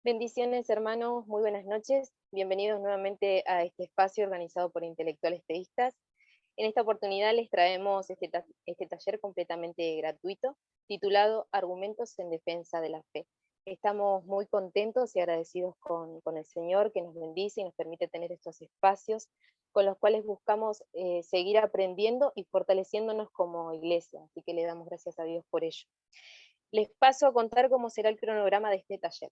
Bendiciones, hermanos, muy buenas noches. Bienvenidos nuevamente a este espacio organizado por intelectuales teístas. En esta oportunidad les traemos este taller completamente gratuito, titulado Argumentos en defensa de la fe. Estamos muy contentos y agradecidos con el Señor, que nos bendice y nos permite tener estos espacios con los cuales buscamos seguir aprendiendo y fortaleciéndonos como iglesia. Así que le damos gracias a Dios por ello. Les paso a contar cómo será el cronograma de este taller.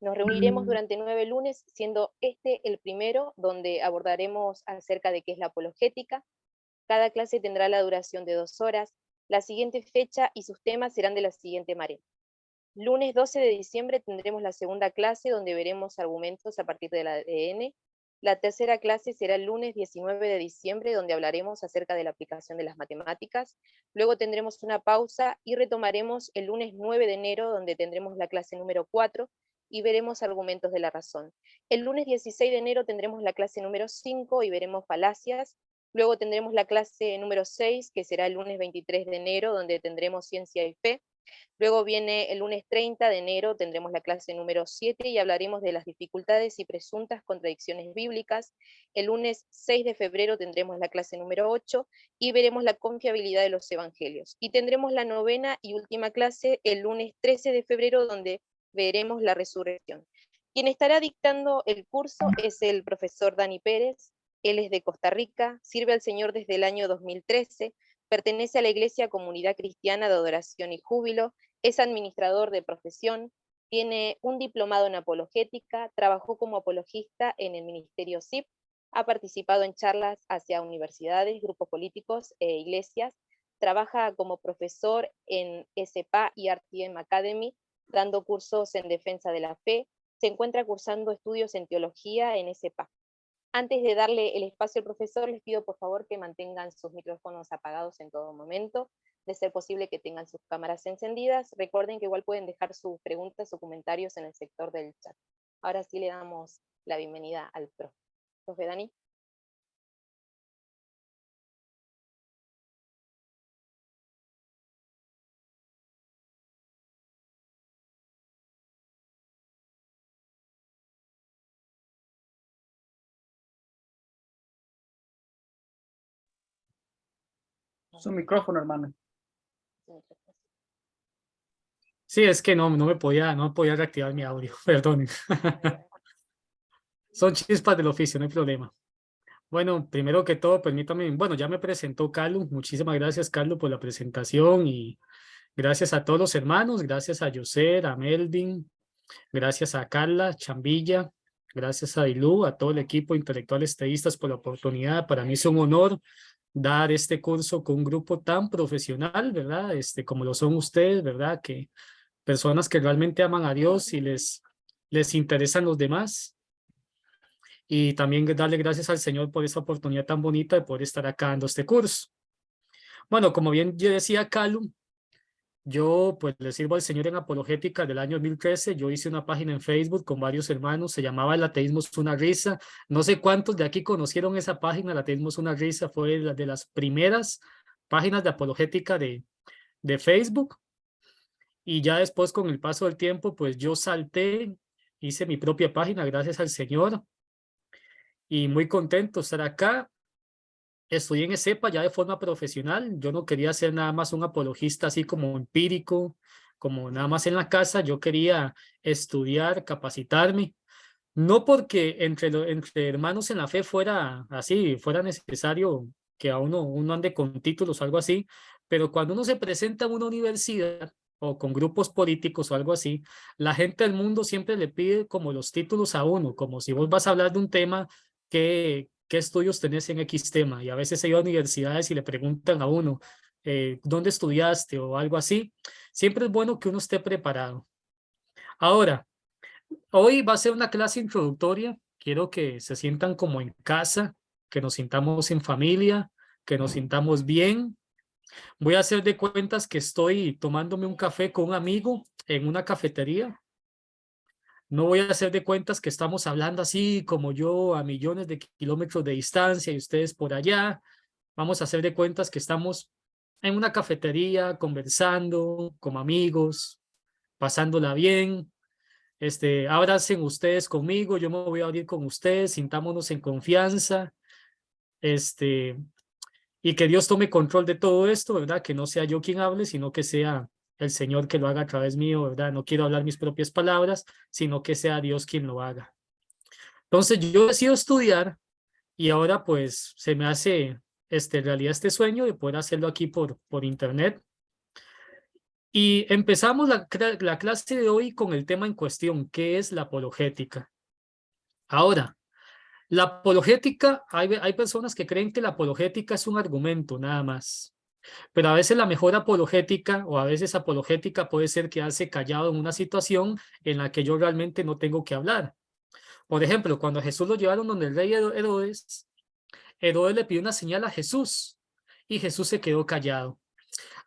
Nos reuniremos durante 9 lunes, siendo este el primero, donde abordaremos acerca de qué es la apologética. Cada clase tendrá la duración de 2 horas. La siguiente fecha y sus temas serán de la siguiente manera. Lunes 12 de diciembre tendremos la segunda clase, donde veremos argumentos a partir del ADN. La tercera clase será el lunes 19 de diciembre, donde hablaremos acerca de la aplicación de las matemáticas. Luego tendremos una pausa y retomaremos el lunes 9 de enero, donde tendremos la clase número 4 y veremos argumentos de la razón. El lunes 16 de enero tendremos la clase número 5 y veremos falacias. Luego tendremos la clase número 6, que será el lunes 23 de enero, donde tendremos ciencia y fe. Luego viene el lunes 30 de enero, tendremos la clase número 7 y hablaremos de las dificultades y presuntas contradicciones bíblicas. El lunes 6 de febrero tendremos la clase número 8 y veremos la confiabilidad de los evangelios. Y tendremos la novena y última clase el lunes 13 de febrero, donde veremos la resurrección. Quien estará dictando el curso es el profesor Dani Pérez. Él es de Costa Rica, sirve al Señor desde el año 2013, pertenece a la Iglesia Comunidad Cristiana de Adoración y Júbilo, es administrador de profesión, tiene un diplomado en apologética, trabajó como apologista en el Ministerio SIP, ha participado en charlas hacia universidades, grupos políticos e iglesias, trabaja como profesor en SPA y RTM Academy, dando cursos en defensa de la fe, se encuentra cursando estudios en teología en SPA. Antes de darle el espacio al profesor, les pido por favor que mantengan sus micrófonos apagados en todo momento, de ser posible que tengan sus cámaras encendidas. Recuerden que igual pueden dejar sus preguntas o comentarios en el sector del chat. Ahora sí le damos la bienvenida al profe. Profe Dani. Su micrófono, hermano. Sí, es que no podía reactivar mi audio, perdón. Son chispas del oficio, no hay problema. Bueno, primero que todo, permítame, bueno, ya me presentó Carlos, muchísimas gracias, Carlos, por la presentación y gracias a todos los hermanos, gracias a Yoser, a Melvin, gracias a Carla, Chambilla, gracias a Ilú, a todo el equipo de intelectuales teístas por la oportunidad. Para mí es un honor dar este curso con un grupo tan profesional, ¿verdad? Como lo son ustedes, ¿verdad? Que personas que realmente aman a Dios y les interesan los demás. Y también darle gracias al Señor por esta oportunidad tan bonita de poder estar acá dando este curso. Bueno, como bien yo decía Calum, yo pues le sirvo al Señor en apologética del año 2013. Yo hice una página en Facebook con varios hermanos, se llamaba El ateísmo es una risa. No sé cuántos de aquí conocieron esa página, El ateísmo es una risa, fue de las primeras páginas de apologética de Facebook. Y ya después, con el paso del tiempo, pues yo salté, hice mi propia página, gracias al Señor, y muy contento de estar acá. Estoy en ESEPA ya de forma profesional. Yo no quería ser nada más un apologista así como empírico, como nada más en la casa. Yo quería estudiar, capacitarme. No porque entre hermanos en la fe fuera así, fuera necesario que a uno ande con títulos o algo así, pero cuando uno se presenta a una universidad o con grupos políticos o algo así, la gente del mundo siempre le pide como los títulos a uno, como si vos vas a hablar de un tema, ¿qué estudios tenés en X tema? Y a veces se ido a universidades y le preguntan a uno, ¿dónde estudiaste? O algo así. Siempre es bueno que uno esté preparado. Ahora, hoy va a ser una clase introductoria. Quiero que se sientan como en casa, que nos sintamos en familia, que nos sintamos bien. Voy a hacer de cuentas que estoy tomándome un café con un amigo en una cafetería. No voy a hacer de cuentas que estamos hablando así como yo a millones de kilómetros de distancia y ustedes por allá. Vamos a hacer de cuentas que estamos en una cafetería conversando como amigos, pasándola bien. Ábranse ustedes conmigo, yo me voy a abrir con ustedes, sintámonos en confianza, y que Dios tome control de todo esto, ¿verdad? Que no sea yo quien hable, sino que sea el Señor que lo haga a través mío, ¿verdad? No quiero hablar mis propias palabras, sino que sea Dios quien lo haga. Entonces yo decido estudiar y ahora pues se me hace en realidad este sueño de poder hacerlo aquí por internet. Y empezamos la clase de hoy con el tema en cuestión, ¿qué es la apologética? Ahora, la apologética, hay personas que creen que la apologética es un argumento nada más, pero a veces la mejor apologética o a veces apologética puede ser quedarse callado en una situación en la que yo realmente no tengo que hablar. Por ejemplo, cuando a Jesús lo llevaron donde el rey Herodes, Herodes le pidió una señal a Jesús y Jesús se quedó callado.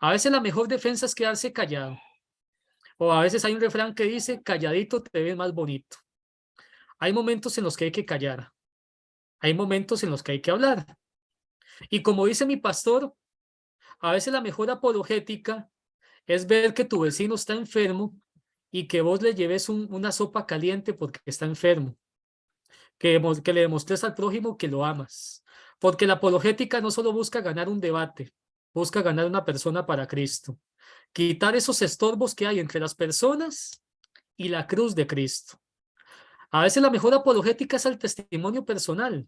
A veces la mejor defensa es quedarse callado. O a veces hay un refrán que dice, calladito te ves más bonito. Hay momentos en los que hay que callar. Hay momentos en los que hay que hablar. Y como dice mi pastor, a veces la mejor apologética es ver que tu vecino está enfermo y que vos le lleves una sopa caliente porque está enfermo. Que le demostres al prójimo que lo amas. Porque la apologética no solo busca ganar un debate, busca ganar una persona para Cristo. Quitar esos estorbos que hay entre las personas y la cruz de Cristo. A veces la mejor apologética es el testimonio personal,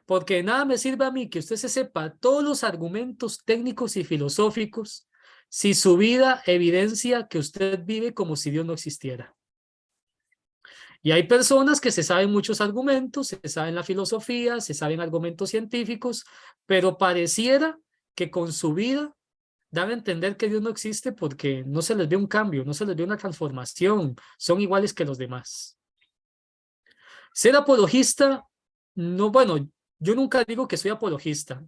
porque de nada me sirve a mí que usted se sepa todos los argumentos técnicos y filosóficos si su vida evidencia que usted vive como si Dios no existiera. Y hay personas que se saben muchos argumentos, se saben la filosofía, se saben argumentos científicos, pero pareciera que con su vida dan a entender que Dios no existe porque no se les ve un cambio, no se les ve una transformación, son iguales que los demás. Ser apologista, no, bueno, yo nunca digo que soy apologista.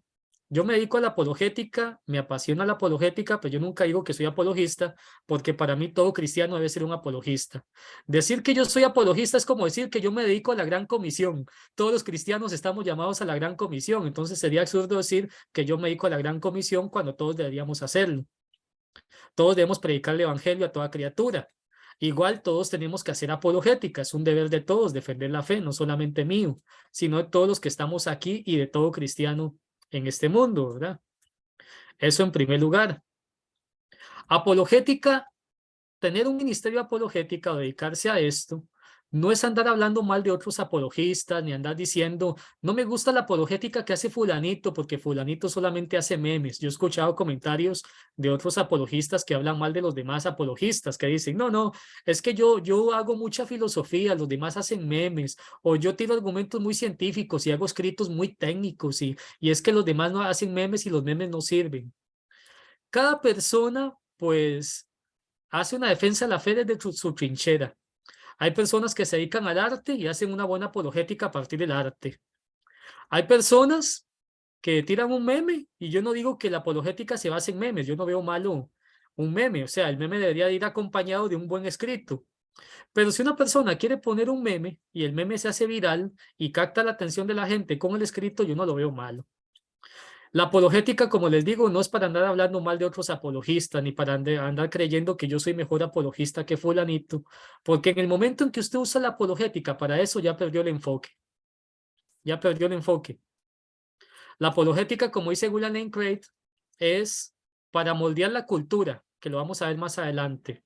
Yo me dedico a la apologética, me apasiona la apologética, pero yo nunca digo que soy apologista, porque para mí todo cristiano debe ser un apologista. Decir que yo soy apologista es como decir que yo me dedico a la gran comisión. Todos los cristianos estamos llamados a la gran comisión, entonces sería absurdo decir que yo me dedico a la gran comisión cuando todos deberíamos hacerlo. Todos debemos predicar el evangelio a toda criatura. Igual todos tenemos que hacer apologética, es un deber de todos defender la fe, no solamente mío, sino de todos los que estamos aquí y de todo cristiano en este mundo, ¿verdad? Eso en primer lugar. Apologética, tener un ministerio apologética o dedicarse a esto, no es andar hablando mal de otros apologistas, ni andar diciendo, no me gusta la apologética que hace fulanito, porque fulanito solamente hace memes. Yo he escuchado comentarios de otros apologistas que hablan mal de los demás apologistas, que dicen, no, es que yo hago mucha filosofía, los demás hacen memes, o yo tiro argumentos muy científicos y hago escritos muy técnicos, y es que los demás no hacen memes y los memes no sirven. Cada persona, pues, hace una defensa de la fe desde su trinchera. Hay personas que se dedican al arte y hacen una buena apologética a partir del arte. Hay personas que tiran un meme y yo no digo que la apologética se base en memes, yo no veo malo un meme, o sea, el meme debería ir acompañado de un buen escrito. Pero si una persona quiere poner un meme y el meme se hace viral y capta la atención de la gente con el escrito, yo no lo veo malo. La apologética, como les digo, no es para andar hablando mal de otros apologistas, ni para andar creyendo que yo soy mejor apologista que fulanito, porque en el momento en que usted usa la apologética para eso, ya perdió el enfoque. Ya perdió el enfoque. La apologética, como dice William Lane Craig, es para moldear la cultura, que lo vamos a ver más adelante.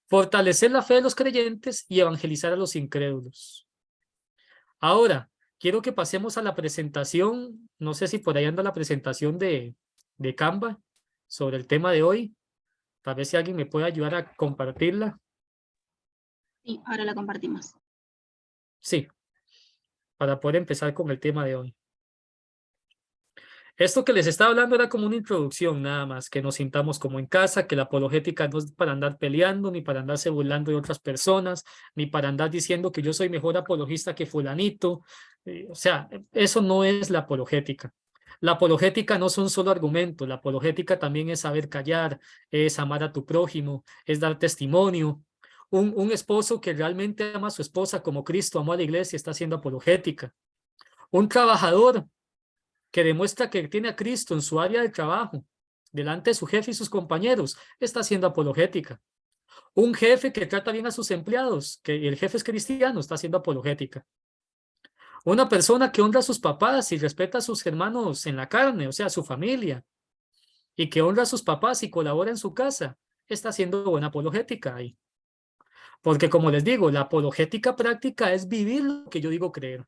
Fortalecer la fe de los creyentes y evangelizar a los incrédulos. Ahora, quiero que pasemos a la presentación. No sé si por ahí anda la presentación de Canva sobre el tema de hoy. Tal vez si alguien me puede ayudar a compartirla. Sí, ahora la compartimos. Sí, para poder empezar con el tema de hoy. Esto que les estaba hablando era como una introducción nada más, que nos sintamos como en casa, que la apologética no es para andar peleando, ni para andarse burlando de otras personas, ni para andar diciendo que yo soy mejor apologista que fulanito. O sea, eso no es la apologética. La apologética no son solo argumentos, la apologética también es saber callar, es amar a tu prójimo, es dar testimonio. Un esposo que realmente ama a su esposa como Cristo amó a la iglesia está haciendo apologética. Un trabajador que demuestra que tiene a Cristo en su área de trabajo, delante de su jefe y sus compañeros, está haciendo apologética. Un jefe que trata bien a sus empleados, que el jefe es cristiano, está haciendo apologética. Una persona que honra a sus papás y respeta a sus hermanos en la carne, o sea, a su familia, y que honra a sus papás y colabora en su casa, está haciendo buena apologética ahí. Porque como les digo, la apologética práctica es vivir lo que yo digo creer.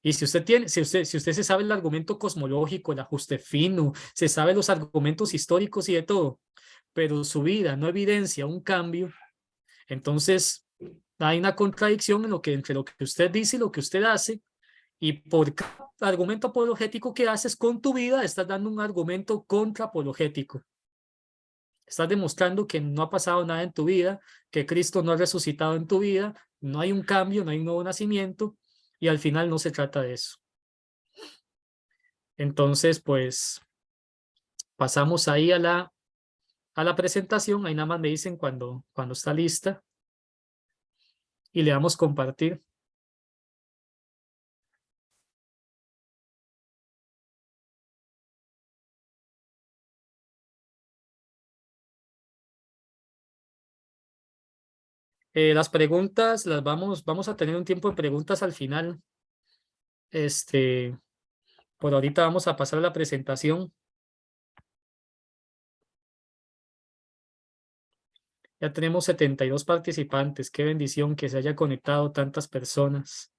Y si usted se sabe el argumento cosmológico, el ajuste fino, se sabe los argumentos históricos y de todo, pero su vida no evidencia un cambio, entonces hay una contradicción entre lo que usted dice y lo que usted hace, y por cada argumento apologético que haces con tu vida, estás dando un argumento contraapologético. Estás demostrando que no ha pasado nada en tu vida, que Cristo no ha resucitado en tu vida, no hay un cambio, no hay un nuevo nacimiento, y al final no se trata de eso. Entonces, pues, pasamos ahí a la presentación. Ahí nada más me dicen cuando está lista y le damos compartir. Las preguntas vamos a tener un tiempo de preguntas al final. Por ahorita vamos a pasar a la presentación. Ya tenemos 72 participantes. Qué bendición que se haya conectado tantas personas.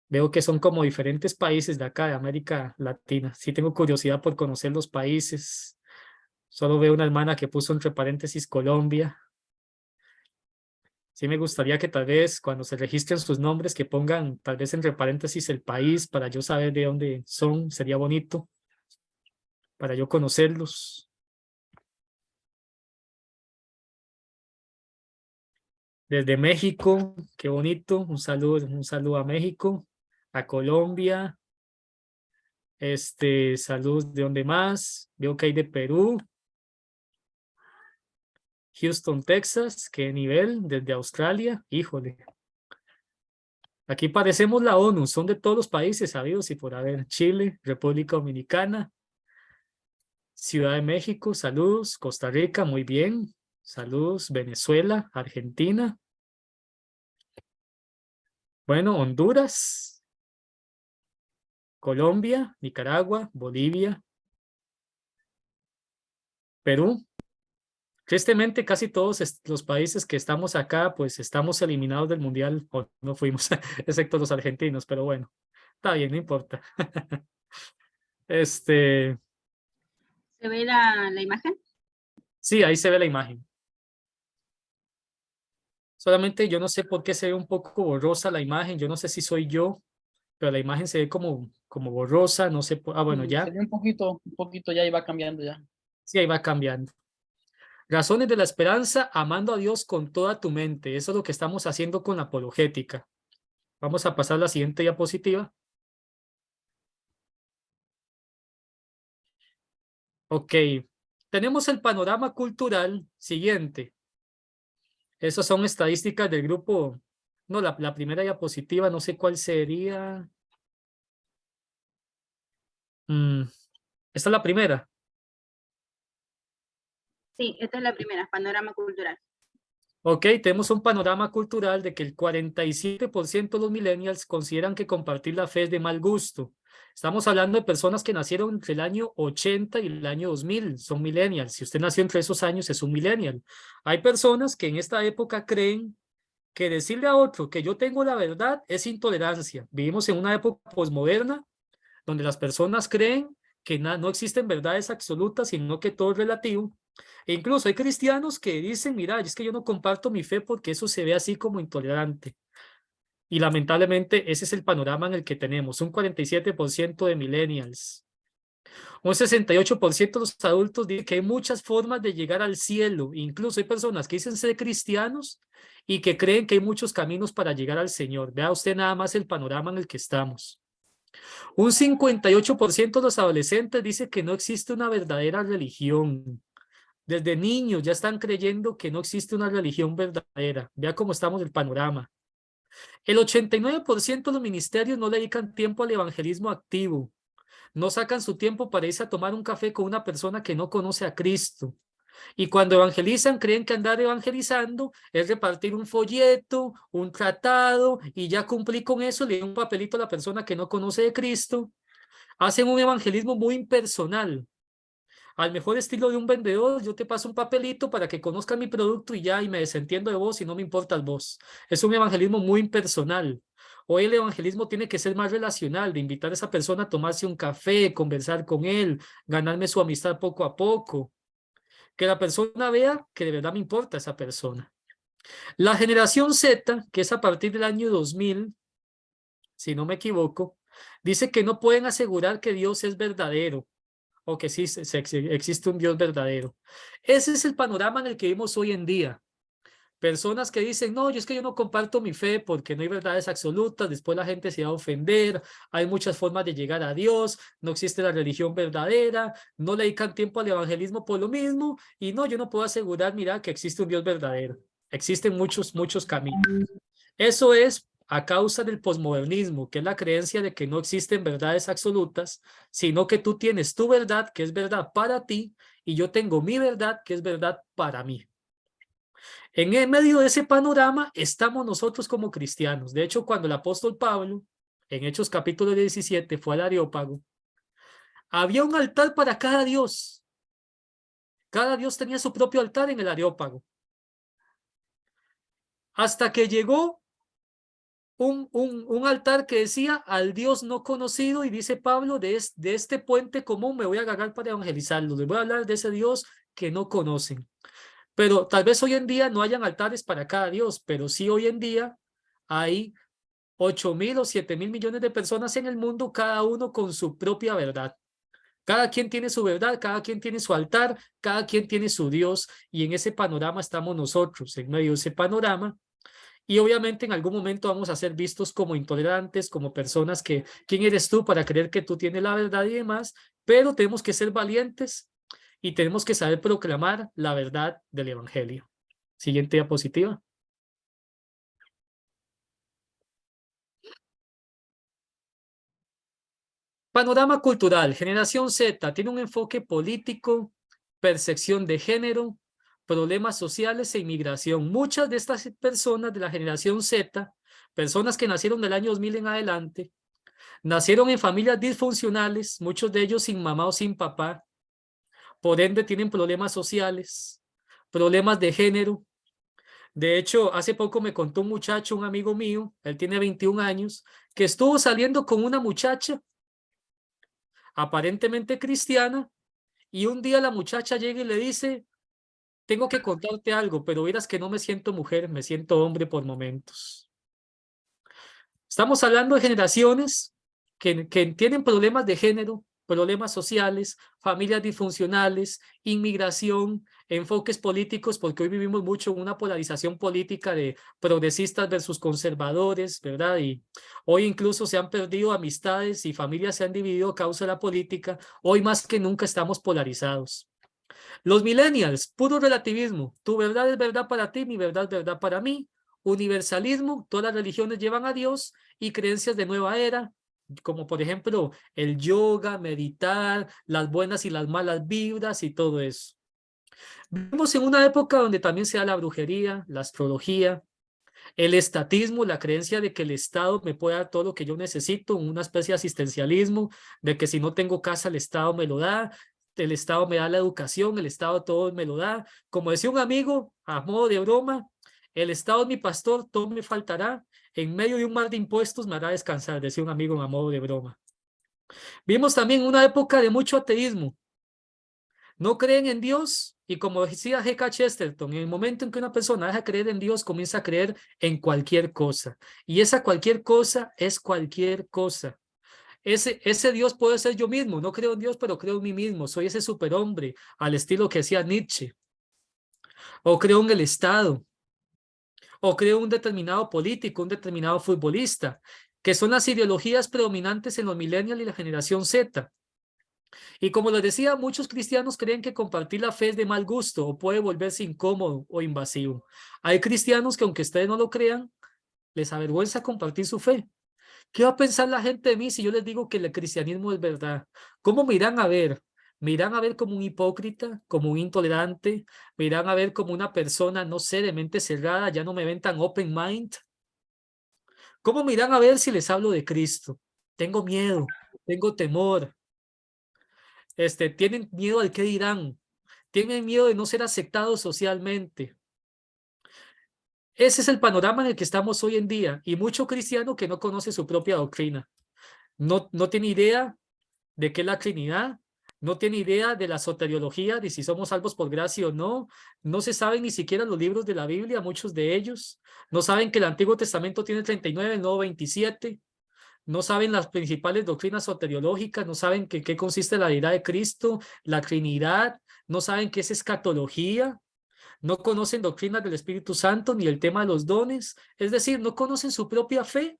Veo que son como diferentes países de acá, de América Latina. Sí tengo curiosidad por conocer los países. Solo veo una hermana que puso entre paréntesis Colombia. Sí me gustaría que tal vez cuando se registren sus nombres que pongan tal vez entre paréntesis el país para yo saber de dónde son. Sería bonito para yo conocerlos. Desde México, qué bonito. Un saludo a México, a Colombia. Salud, ¿de dónde más? Veo que hay de Perú. Houston, Texas, qué nivel. Desde Australia, híjole. Aquí parecemos la ONU, son de todos los países sabidos y por haber. Chile, República Dominicana, Ciudad de México, saludos. Costa Rica, muy bien. Saludos. Venezuela, Argentina. Bueno, Honduras, Colombia, Nicaragua, Bolivia, Perú. Tristemente, casi todos los países que estamos acá, pues estamos eliminados del mundial, o no fuimos, excepto los argentinos, pero bueno, está bien, no importa. ¿Se ve la imagen? Sí, ahí se ve la imagen. Solamente yo no sé por qué se ve un poco borrosa la imagen, yo no sé si soy yo, pero la imagen se ve como borrosa, no sé, bueno, ya. Se ve un poquito ya y va cambiando ya. Sí, ahí va cambiando. Razones de la esperanza, amando a Dios con toda tu mente. Eso es lo que estamos haciendo con la apologética. Vamos a pasar a la siguiente diapositiva. Ok, tenemos el panorama cultural siguiente. Esas son estadísticas del grupo. No, la primera diapositiva, no sé cuál sería. Esta es la primera. Sí, esta es la primera, panorama cultural. Ok, tenemos un panorama cultural de que el 47% de los millennials consideran que compartir la fe es de mal gusto. Estamos hablando de personas que nacieron entre el año 80 y el año 2000, son millennials. Si usted nació entre esos años, es un millennial. Hay personas que en esta época creen que decirle a otro que yo tengo la verdad es intolerancia. Vivimos en una época posmoderna donde las personas creen que no existen verdades absolutas, sino que todo es relativo. E incluso hay cristianos que dicen, mira, es que yo no comparto mi fe porque eso se ve así como intolerante. Y lamentablemente ese es el panorama en el que tenemos, un 47% de millennials. Un 68% de los adultos dicen que hay muchas formas de llegar al cielo. Incluso hay personas que dicen ser cristianos y que creen que hay muchos caminos para llegar al Señor. Vea usted nada más el panorama en el que estamos. Un 58% de los adolescentes dice que no existe una verdadera religión. Desde niños ya están creyendo que no existe una religión verdadera. Vea cómo estamos el panorama. El 89% de los ministerios no dedican tiempo al evangelismo activo. No sacan su tiempo para irse a tomar un café con una persona que no conoce a Cristo. Y cuando evangelizan, creen que andar evangelizando es repartir un folleto, un tratado, y ya cumplí con eso, le doy un papelito a la persona que no conoce de Cristo. Hacen un evangelismo muy impersonal. Al mejor estilo de un vendedor, yo te paso un papelito para que conozcan mi producto y ya, y me desentiendo de vos y no me importas vos. Es un evangelismo muy impersonal. Hoy el evangelismo tiene que ser más relacional, de invitar a esa persona a tomarse un café, conversar con él, ganarme su amistad poco a poco. Que la persona vea que de verdad me importa esa persona. La generación Z, que es a partir del año 2000, si no me equivoco, dice que no pueden asegurar que Dios es verdadero o que sí existe un Dios verdadero. Ese es el panorama en el que vivimos hoy en día. Personas que dicen, no, es que yo no comparto mi fe porque no hay verdades absolutas, después la gente se va a ofender, hay muchas formas de llegar a Dios, no existe la religión verdadera, no le dedican tiempo al evangelismo por lo mismo, y no, yo no puedo asegurar, mira, que existe un Dios verdadero. Existen muchos caminos. Eso es a causa del posmodernismo, que es la creencia de que no existen verdades absolutas, sino que tú tienes tu verdad, que es verdad para ti, y yo tengo mi verdad, que es verdad para mí. En el medio de ese panorama estamos nosotros como cristianos. De hecho, cuando el apóstol Pablo, en Hechos capítulo 17, fue al Areópago, había un altar para cada dios. Cada dios tenía su propio altar en el Areópago. Hasta que llegó un altar que decía al Dios no conocido, y dice Pablo, de este puente común me voy a agarrar para evangelizarlo. Les voy a hablar de ese Dios que no conocen. Pero tal vez hoy en día no hayan altares para cada Dios, pero sí hoy en día hay 8.000 o 7.000 millones de personas en el mundo, cada uno con su propia verdad. Cada quien tiene su verdad, cada quien tiene su altar, cada quien tiene su Dios, y en ese panorama estamos nosotros, en medio de ese panorama. Y obviamente en algún momento vamos a ser vistos como intolerantes, como personas que, ¿quién eres tú para creer que tú tienes la verdad y demás? Pero tenemos que ser valientes y tenemos que saber proclamar la verdad del evangelio. Siguiente diapositiva. Panorama cultural. Generación Z tiene un enfoque político, percepción de género, problemas sociales e inmigración. Muchas de estas personas de la generación Z, personas que nacieron del año 2000 en adelante, nacieron en familias disfuncionales, muchos de ellos sin mamá o sin papá. Por ende tienen problemas sociales, problemas de género. De hecho, hace poco me contó un muchacho, un amigo mío, él tiene 21 años, que estuvo saliendo con una muchacha aparentemente cristiana, y un día la muchacha llega y le dice, tengo que contarte algo, pero verás que no me siento mujer, me siento hombre por momentos. Estamos hablando de generaciones que tienen problemas de género, problemas sociales, familias disfuncionales, inmigración, enfoques políticos, porque hoy vivimos mucho en una polarización política de progresistas versus conservadores, ¿verdad? Y hoy incluso se han perdido amistades y familias se han dividido a causa de la política. Hoy más que nunca estamos polarizados. Los millennials, puro relativismo. Tu verdad es verdad para ti, mi verdad es verdad para mí. Universalismo, todas las religiones llevan a Dios, y creencias de nueva era, como por ejemplo el yoga, meditar, las buenas y las malas vibras y todo eso. Vivimos en una época donde también se da la brujería, la astrología, el estatismo, la creencia de que el Estado me puede dar todo lo que yo necesito, una especie de asistencialismo, de que si no tengo casa el Estado me lo da, el Estado me da la educación, el Estado todo me lo da. Como decía un amigo, a modo de broma, el Estado es mi pastor, todo me faltará, en medio de un mar de impuestos me hará descansar, decía un amigo a modo de broma. Vimos también una época de mucho ateísmo. No creen en Dios, y como decía G.K. Chesterton, en el momento en que una persona deja de creer en Dios, comienza a creer en cualquier cosa, y esa cualquier cosa es cualquier cosa. Ese Dios puede ser yo mismo, no creo en Dios, pero creo en mí mismo, soy ese superhombre, al estilo que decía Nietzsche, o creo en el Estado, o creo en un determinado político, un determinado futbolista, que son las ideologías predominantes en los millennials y la generación Z. Y como les decía, muchos cristianos creen que compartir la fe es de mal gusto o puede volverse incómodo o invasivo. Hay cristianos que, aunque ustedes no lo crean, les avergüenza compartir su fe. ¿Qué va a pensar la gente de mí si yo les digo que el cristianismo es verdad? ¿Cómo me irán a ver? Me irán a ver como un hipócrita, como un intolerante, me irán a ver como una persona, no sé, de mente cerrada, ya no me ven tan open mind. ¿Cómo me irán a ver si les hablo de Cristo? Tengo miedo, tengo temor. Tienen miedo al qué dirán, tienen miedo de no ser aceptados socialmente. Ese es el panorama en el que estamos hoy en día y mucho cristiano que no conoce su propia doctrina. No tiene idea de qué es la Trinidad, no tiene idea de la soteriología, de si somos salvos por gracia o no, no se saben ni siquiera los libros de la Biblia, muchos de ellos, no saben que el Antiguo Testamento tiene 39, el Nuevo 27, no saben las principales doctrinas soteriológicas, no saben qué consiste la deidad de Cristo, la Trinidad, no saben qué es escatología, no conocen doctrinas del Espíritu Santo ni el tema de los dones, es decir, no conocen su propia fe.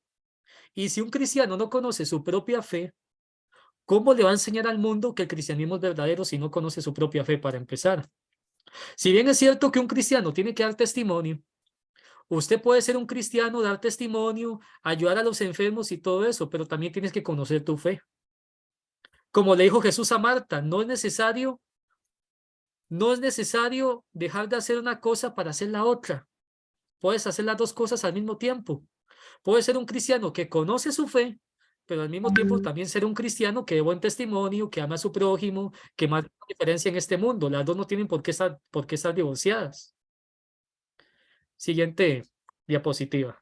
Y si un cristiano no conoce su propia fe, ¿cómo le va a enseñar al mundo que el cristianismo es verdadero si no conoce su propia fe para empezar? Si bien es cierto que un cristiano tiene que dar testimonio, usted puede ser un cristiano, dar testimonio, ayudar a los enfermos y todo eso, pero también tienes que conocer tu fe. Como le dijo Jesús a Marta, no es necesario dejar de hacer una cosa para hacer la otra. Puedes hacer las dos cosas al mismo tiempo. Puedes ser un cristiano que conoce su fe, pero al mismo tiempo también ser un cristiano que dé buen testimonio, que ama a su prójimo, que marca diferencia en este mundo. Las dos no tienen por qué estar divorciadas. Siguiente diapositiva.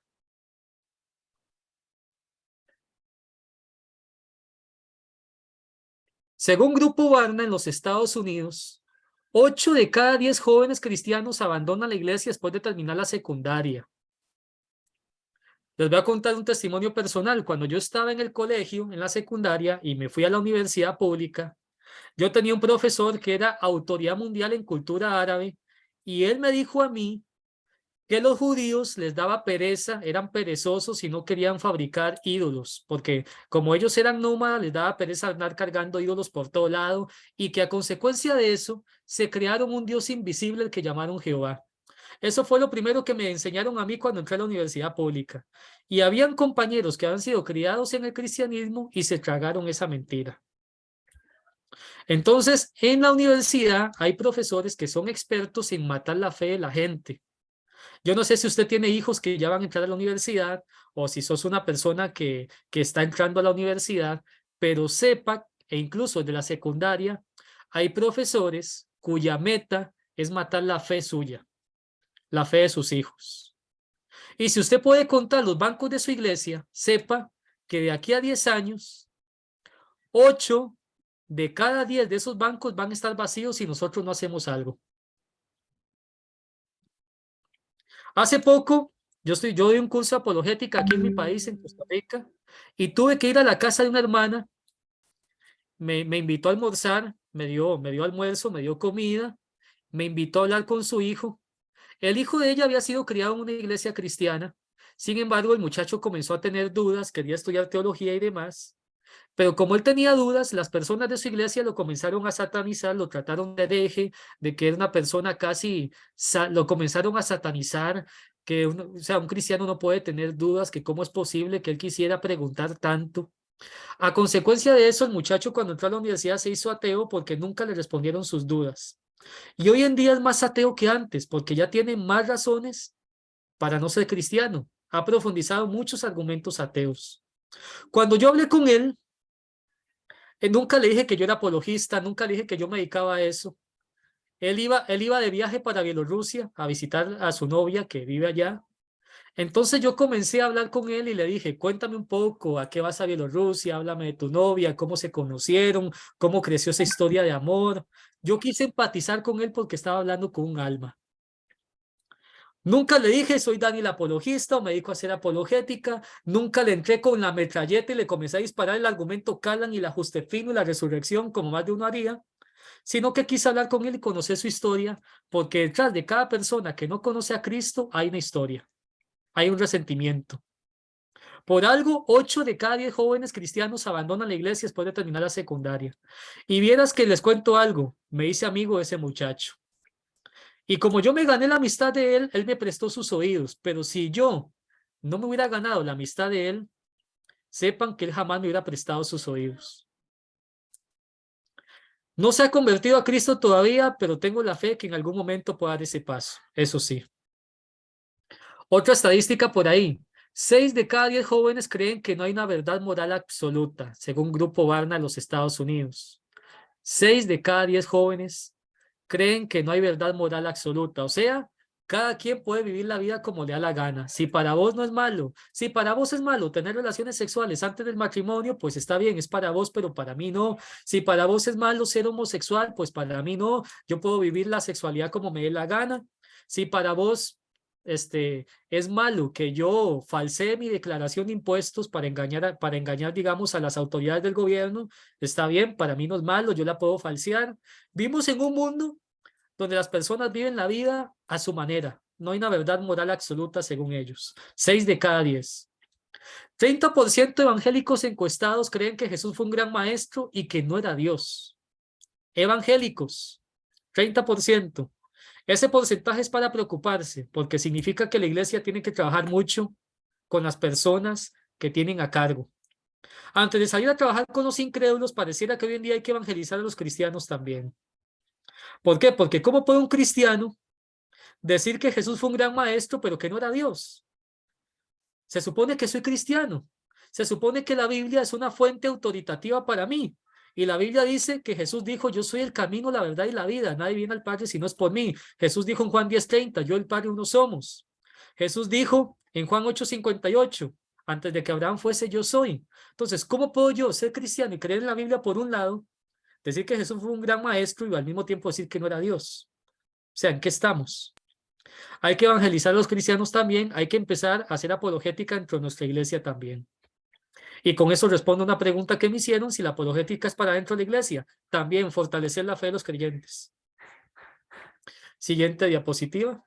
Según Grupo Barna en los Estados Unidos, 8 de cada 10 jóvenes cristianos abandonan la iglesia después de terminar la secundaria. Les voy a contar un testimonio personal. Cuando yo estaba en el colegio, en la secundaria, y me fui a la universidad pública, yo tenía un profesor que era autoridad mundial en cultura árabe, y él me dijo a mí que los judíos les daba pereza, eran perezosos y no querían fabricar ídolos, porque como ellos eran nómadas, les daba pereza andar cargando ídolos por todo lado, y que a consecuencia de eso se crearon un Dios invisible al que llamaron Jehová. Eso fue lo primero que me enseñaron a mí cuando entré a la universidad pública. Y habían compañeros que habían sido criados en el cristianismo y se tragaron esa mentira. Entonces, en la universidad hay profesores que son expertos en matar la fe de la gente. Yo no sé si usted tiene hijos que ya van a entrar a la universidad o si sos una persona que está entrando a la universidad, pero sepa, e incluso de la secundaria, hay profesores cuya meta es matar la fe suya, la fe de sus hijos. Y si usted puede contar los bancos de su iglesia, sepa que de aquí a 10 años, 8 de cada 10 de esos bancos van a estar vacíos si nosotros no hacemos algo. Hace poco, yo doy un curso de apologética aquí en mi país, en Costa Rica, y tuve que ir a la casa de una hermana, me invitó a almorzar, me dio almuerzo, me dio comida, me invitó a hablar con su hijo. El hijo de ella había sido criado en una iglesia cristiana, sin embargo, el muchacho comenzó a tener dudas, quería estudiar teología y demás, pero como él tenía dudas, las personas de su iglesia lo comenzaron a satanizar, lo trataron de hereje, de que era una persona casi, lo comenzaron a satanizar, que o sea, un cristiano no puede tener dudas, que cómo es posible que él quisiera preguntar tanto. A consecuencia de eso, el muchacho cuando entró a la universidad se hizo ateo porque nunca le respondieron sus dudas. Y hoy en día es más ateo que antes, porque ya tiene más razones para no ser cristiano. Ha profundizado muchos argumentos ateos. Cuando yo hablé con él, nunca le dije que yo era apologista, nunca le dije que yo me dedicaba a eso. Él iba de viaje para Bielorrusia a visitar a su novia que vive allá. Entonces yo comencé a hablar con él y le dije, cuéntame un poco, ¿a qué vas a Bielorrusia? Háblame de tu novia, cómo se conocieron, cómo creció esa historia de amor. Yo quise empatizar con él porque estaba hablando con un alma. Nunca le dije, soy Dani el apologista o me dedico a hacer apologética. Nunca le entré con la metralleta y le comencé a disparar el argumento Calan y la ajuste fino y la resurrección, como más de uno haría, sino que quise hablar con él y conocer su historia, porque detrás de cada persona que no conoce a Cristo hay una historia, hay un resentimiento. Por algo, 8 de cada 10 jóvenes cristianos abandonan la iglesia después de terminar la secundaria. Y vieras que les cuento algo, me hice amigo de ese muchacho. Y como yo me gané la amistad de él, él me prestó sus oídos. Pero si yo no me hubiera ganado la amistad de él, sepan que él jamás me hubiera prestado sus oídos. No se ha convertido a Cristo todavía, pero tengo la fe que en algún momento pueda dar ese paso, eso sí. Otra estadística por ahí. 6 de cada 10 jóvenes creen que no hay una verdad moral absoluta, según Grupo Barna de los Estados Unidos. 6 de cada 10 jóvenes creen que no hay verdad moral absoluta. O sea, cada quien puede vivir la vida como le da la gana. Si para vos no es malo, si para vos es malo tener relaciones sexuales antes del matrimonio, pues está bien, es para vos, pero para mí no. Si para vos es malo ser homosexual, pues para mí no. Yo puedo vivir la sexualidad como me dé la gana. Si para vos es malo que yo falsee mi declaración de impuestos para engañar, digamos, a las autoridades del gobierno, está bien, para mí no es malo, yo la puedo falsear. Vivimos en un mundo donde las personas viven la vida a su manera. No hay una verdad moral absoluta según ellos. 6 de cada 10. 30% de evangélicos encuestados creen que Jesús fue un gran maestro y que no era Dios. Evangélicos, 30%. Ese porcentaje es para preocuparse, porque significa que la iglesia tiene que trabajar mucho con las personas que tienen a cargo. Antes de salir a trabajar con los incrédulos, pareciera que hoy en día hay que evangelizar a los cristianos también. ¿Por qué? Porque ¿cómo puede un cristiano decir que Jesús fue un gran maestro, pero que no era Dios? Se supone que soy cristiano. Se supone que la Biblia es una fuente autoritativa para mí. Y la Biblia dice que Jesús dijo, yo soy el camino, la verdad y la vida. Nadie viene al Padre si no es por mí. Jesús dijo en Juan 10:30, yo y el Padre uno somos. Jesús dijo en Juan 8:58, antes de que Abraham fuese, yo soy. Entonces, ¿cómo puedo yo ser cristiano y creer en la Biblia por un lado, decir que Jesús fue un gran maestro y al mismo tiempo decir que no era Dios? O sea, ¿en qué estamos? Hay que evangelizar a los cristianos también, hay que empezar a hacer apologética dentro de nuestra iglesia también. Y con eso respondo a una pregunta que me hicieron, si la apologética es para dentro de la iglesia. También fortalecer la fe de los creyentes. Siguiente diapositiva.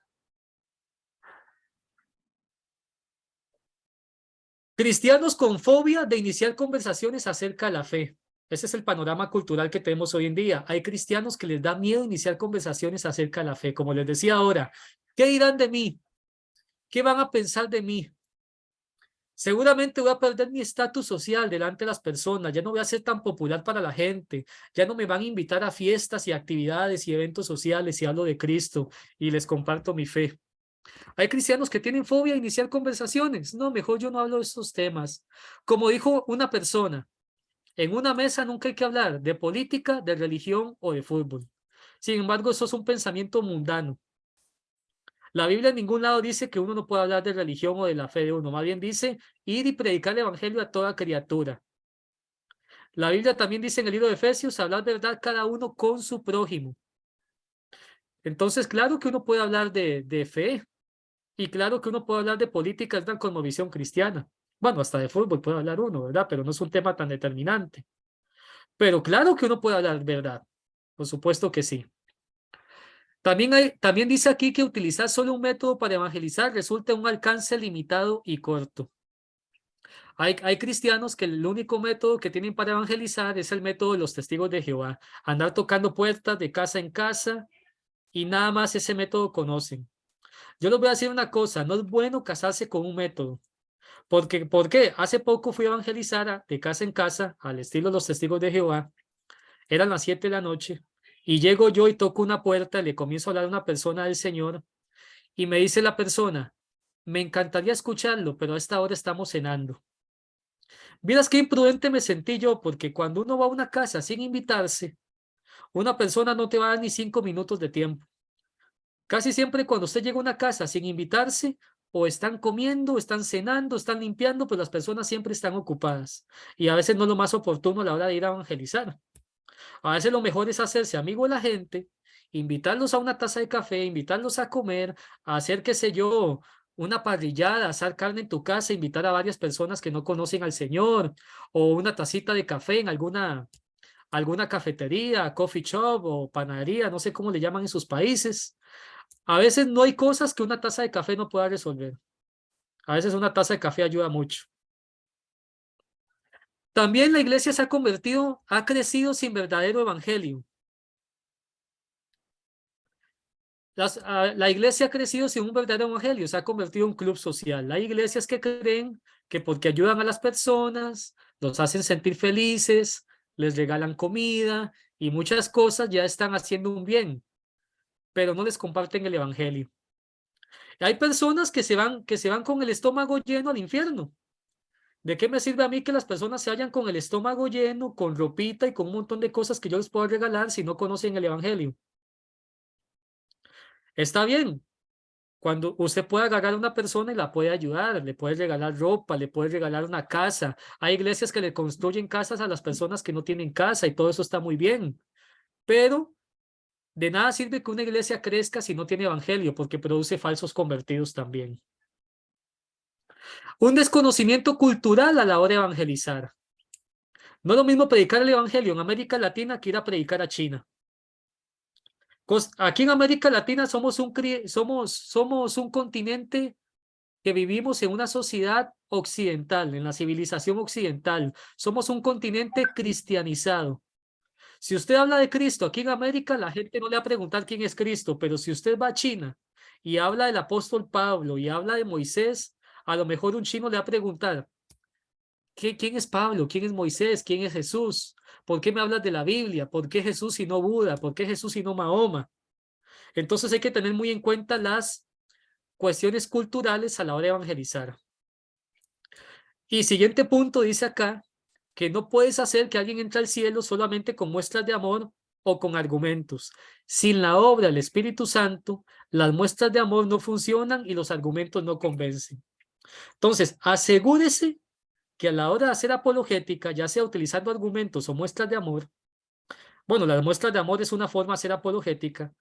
Cristianos con fobia de iniciar conversaciones acerca de la fe. Ese es el panorama cultural que tenemos hoy en día. Hay cristianos que les da miedo iniciar conversaciones acerca de la fe. Como les decía ahora, ¿qué dirán de mí? ¿Qué van a pensar de mí? Seguramente voy a perder mi estatus social delante de las personas, ya no voy a ser tan popular para la gente, ya no me van a invitar a fiestas y actividades y eventos sociales si hablo de Cristo y les comparto mi fe. Hay cristianos que tienen fobia a iniciar conversaciones. No, mejor yo no hablo de estos temas. Como dijo una persona, en una mesa nunca hay que hablar de política, de religión o de fútbol. Sin embargo, eso es un pensamiento mundano. La Biblia en ningún lado dice que uno no puede hablar de religión o de la fe de uno, más bien dice ir y predicar el evangelio a toda criatura. La Biblia también dice en el libro de Efesios, hablar verdad cada uno con su prójimo. Entonces, claro que uno puede hablar de fe y claro que uno puede hablar de política, es una cosmovisión cristiana. Bueno, hasta de fútbol puede hablar uno, ¿verdad? Pero no es un tema tan determinante. Pero claro que uno puede hablar verdad, por supuesto que sí. También dice aquí que utilizar solo un método para evangelizar resulta en un alcance limitado y corto. Hay cristianos que el único método que tienen para evangelizar es el método de los testigos de Jehová. Andar tocando puertas de casa en casa y nada más ese método conocen. Yo les voy a decir una cosa, no es bueno casarse con un método. ¿Por qué? Hace poco fui a evangelizar de casa en casa al estilo de los testigos de Jehová. Eran las 7 de la noche. Y llego yo y toco una puerta y le comienzo a hablar a una persona del Señor y me dice la persona, me encantaría escucharlo, pero a esta hora estamos cenando. Miras qué imprudente me sentí yo, porque cuando uno va a una casa sin invitarse, una persona no te va a dar ni 5 minutos de tiempo. Casi siempre cuando usted llega a una casa sin invitarse, o están comiendo, están cenando, están limpiando, pues las personas siempre están ocupadas. Y a veces no es lo más oportuno a la hora de ir a evangelizar. A veces lo mejor es hacerse amigo de la gente, invitarlos a una taza de café, invitarlos a comer, a hacer, qué sé yo, una parrillada, asar carne en tu casa, invitar a varias personas que no conocen al Señor, o una tacita de café en alguna cafetería, coffee shop o panadería, no sé cómo le llaman en sus países. A veces no hay cosas que una taza de café no pueda resolver. A veces una taza de café ayuda mucho. También la iglesia ha crecido sin verdadero evangelio. La iglesia ha crecido sin un verdadero evangelio, se ha convertido en un club social. Hay iglesias que creen que porque ayudan a las personas, los hacen sentir felices, les regalan comida y muchas cosas, ya están haciendo un bien, pero no les comparten el evangelio. Hay personas que se van con el estómago lleno al infierno. ¿De qué me sirve a mí que las personas se vayan con el estómago lleno, con ropita y con un montón de cosas que yo les puedo regalar si no conocen el evangelio? Está bien, cuando usted puede agarrar a una persona y la puede ayudar, le puede regalar ropa, le puede regalar una casa. Hay iglesias que le construyen casas a las personas que no tienen casa y todo eso está muy bien. Pero de nada sirve que una iglesia crezca si no tiene evangelio, porque produce falsos convertidos también. Un desconocimiento cultural a la hora de evangelizar. No es lo mismo predicar el evangelio en América Latina que ir a predicar a China. Aquí en América Latina somos un continente que vivimos en una sociedad occidental, en la civilización occidental. Somos un continente cristianizado. Si usted habla de Cristo aquí en América, la gente no le va a preguntar quién es Cristo, pero si usted va a China y habla del apóstol Pablo y habla de Moisés, a lo mejor un chino le va a preguntar, ¿quién es Pablo? ¿Quién es Moisés? ¿Quién es Jesús? ¿Por qué me hablas de la Biblia? ¿Por qué Jesús y no Buda? ¿Por qué Jesús y no Mahoma? Entonces hay que tener muy en cuenta las cuestiones culturales a la hora de evangelizar. Y siguiente punto dice acá que no puedes hacer que alguien entre al cielo solamente con muestras de amor o con argumentos. Sin la obra del Espíritu Santo, las muestras de amor no funcionan y los argumentos no convencen. Entonces, asegúrese que a la hora de hacer apologética, ya sea utilizando argumentos o muestras de amor, bueno, las muestras de amor es una forma de hacer apologética,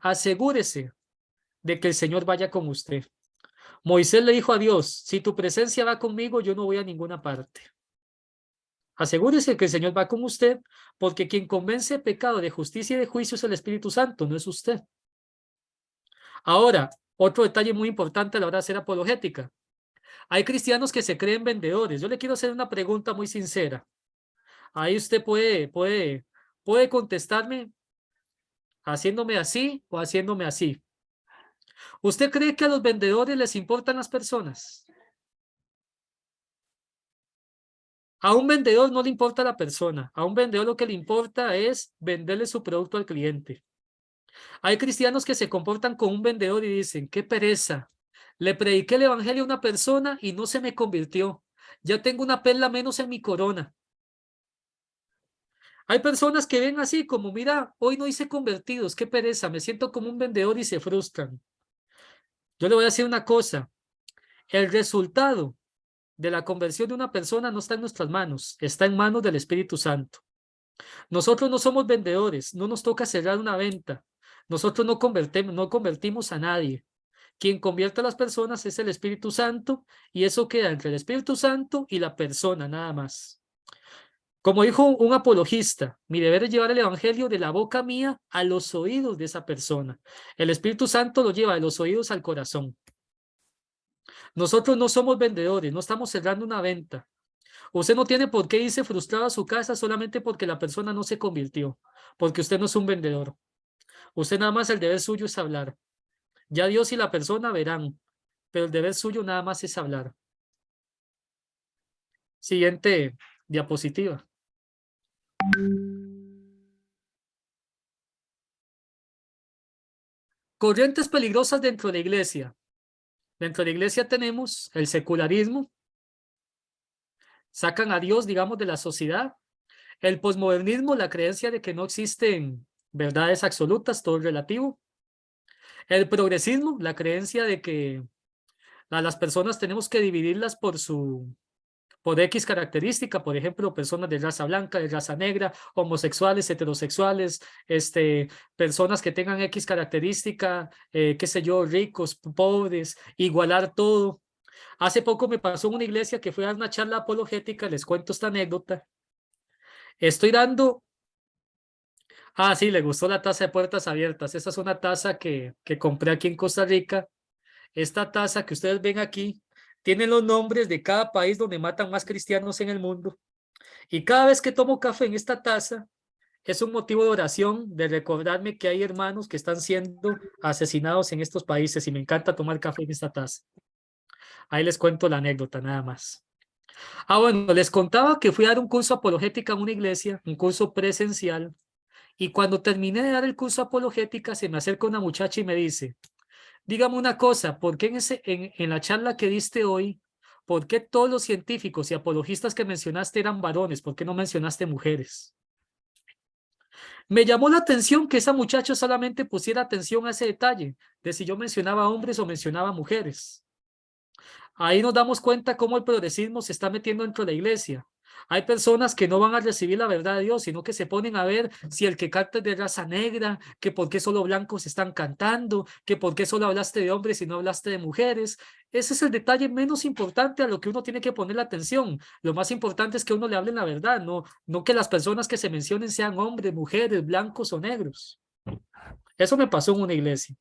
asegúrese de que el Señor vaya con usted. Moisés le dijo a Dios, si tu presencia va conmigo, yo no voy a ninguna parte. Asegúrese que el Señor va con usted, porque quien convence de pecado, de justicia y de juicio es el Espíritu Santo, no es usted. Ahora, otro detalle muy importante a la hora de hacer apologética. Hay cristianos que se creen vendedores. Yo le quiero hacer una pregunta muy sincera. Ahí usted puede contestarme haciéndome así o haciéndome así. ¿Usted cree que a los vendedores les importan las personas? A un vendedor no le importa la persona. A un vendedor lo que le importa es venderle su producto al cliente. Hay cristianos que se comportan como un vendedor y dicen, qué pereza. Le prediqué el evangelio a una persona y no se me convirtió. Ya tengo una perla menos en mi corona. Hay personas que ven así como, mira, hoy no hice convertidos, qué pereza, me siento como un vendedor y se frustran. Yo le voy a decir una cosa, el resultado de la conversión de una persona no está en nuestras manos, está en manos del Espíritu Santo. Nosotros no somos vendedores, no nos toca cerrar una venta. Nosotros no convertimos a nadie. Quien convierte a las personas es el Espíritu Santo y eso queda entre el Espíritu Santo y la persona, nada más. Como dijo un apologista, mi deber es llevar el evangelio de la boca mía a los oídos de esa persona. El Espíritu Santo lo lleva de los oídos al corazón. Nosotros no somos vendedores, no estamos cerrando una venta. Usted no tiene por qué irse frustrado a su casa solamente porque la persona no se convirtió, porque usted no es un vendedor. Usted nada más el deber suyo es hablar. Ya Dios y la persona verán, pero el deber suyo nada más es hablar. Siguiente diapositiva. Corrientes peligrosas dentro de la iglesia. Dentro de la iglesia tenemos el secularismo. Sacan a Dios, digamos, de la sociedad. El posmodernismo, la creencia de que no existen verdades absolutas, todo es relativo. El progresismo, la creencia de que a las personas tenemos que dividirlas por X característica, por ejemplo, personas de raza blanca, de raza negra, homosexuales, heterosexuales, personas que tengan X característica, qué sé yo, ricos, pobres, igualar todo. Hace poco me pasó en una iglesia que fui a dar una charla apologética, les cuento esta anécdota. Estoy dando... Ah, sí, le gustó la taza de puertas abiertas. Esta es una taza que compré aquí en Costa Rica. Esta taza que ustedes ven aquí tiene los nombres de cada país donde matan más cristianos en el mundo. Y cada vez que tomo café en esta taza es un motivo de oración, de recordarme que hay hermanos que están siendo asesinados en estos países y me encanta tomar café en esta taza. Ahí les cuento la anécdota nada más. Ah, bueno, les contaba que fui a dar un curso apologética en una iglesia, un curso presencial, y cuando terminé de dar el curso apologética, se me acerca una muchacha y me dice, dígame una cosa, ¿por qué en la charla que diste hoy, por qué todos los científicos y apologistas que mencionaste eran varones? ¿Por qué no mencionaste mujeres? Me llamó la atención que esa muchacha solamente pusiera atención a ese detalle, de si yo mencionaba hombres o mencionaba mujeres. Ahí nos damos cuenta cómo el progresismo se está metiendo dentro de la iglesia. Hay personas que no van a recibir la verdad de Dios, sino que se ponen a ver si el que canta es de raza negra, que por qué solo blancos están cantando, que por qué solo hablaste de hombres y no hablaste de mujeres. Ese es el detalle menos importante a lo que uno tiene que poner la atención. Lo más importante es que uno le hable la verdad, no que las personas que se mencionen sean hombres, mujeres, blancos o negros. Eso me pasó en una iglesia.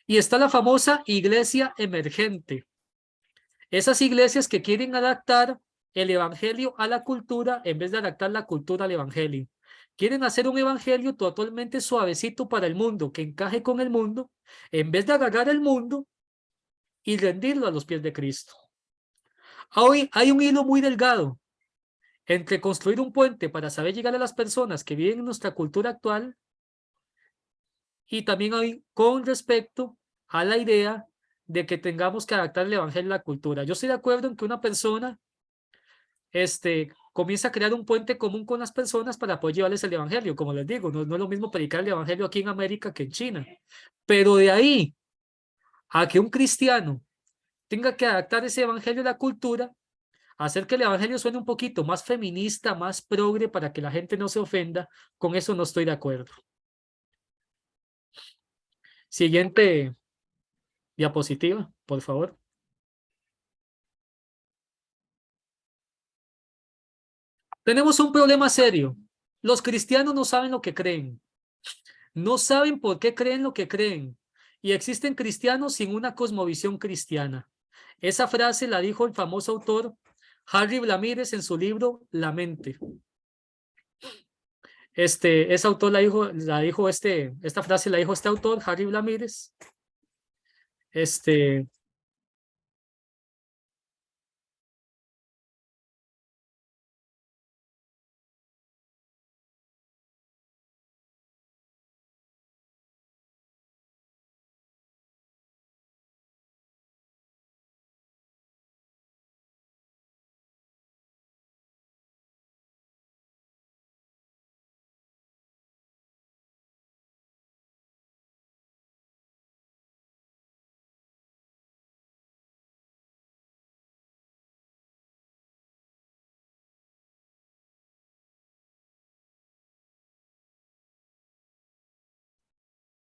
Y está la famosa iglesia emergente. Esas iglesias que quieren adaptar el evangelio a la cultura en vez de adaptar la cultura al evangelio. Quieren hacer un evangelio totalmente suavecito para el mundo, que encaje con el mundo, en vez de agarrar el mundo y rendirlo a los pies de Cristo. Hoy hay un hilo muy delgado entre construir un puente para saber llegar a las personas que viven en nuestra cultura actual y también hay con respecto a la idea de que tengamos que adaptar el evangelio a la cultura. Yo estoy de acuerdo en que una persona comienza a crear un puente común con las personas para poder llevarles el evangelio. Como les digo, no es lo mismo predicar el evangelio aquí en América que en China. Pero de ahí a que un cristiano tenga que adaptar ese evangelio a la cultura, hacer que el evangelio suene un poquito más feminista, más progre para que la gente no se ofenda, con eso no estoy de acuerdo. Siguiente diapositiva, por favor. Tenemos un problema serio. Los cristianos no saben lo que creen. No saben por qué creen lo que creen. Y existen cristianos sin una cosmovisión cristiana. Esa frase la dijo el famoso autor Harry Blamires en su libro La mente. Ese autor esta frase la dijo este autor, Harry Blamires.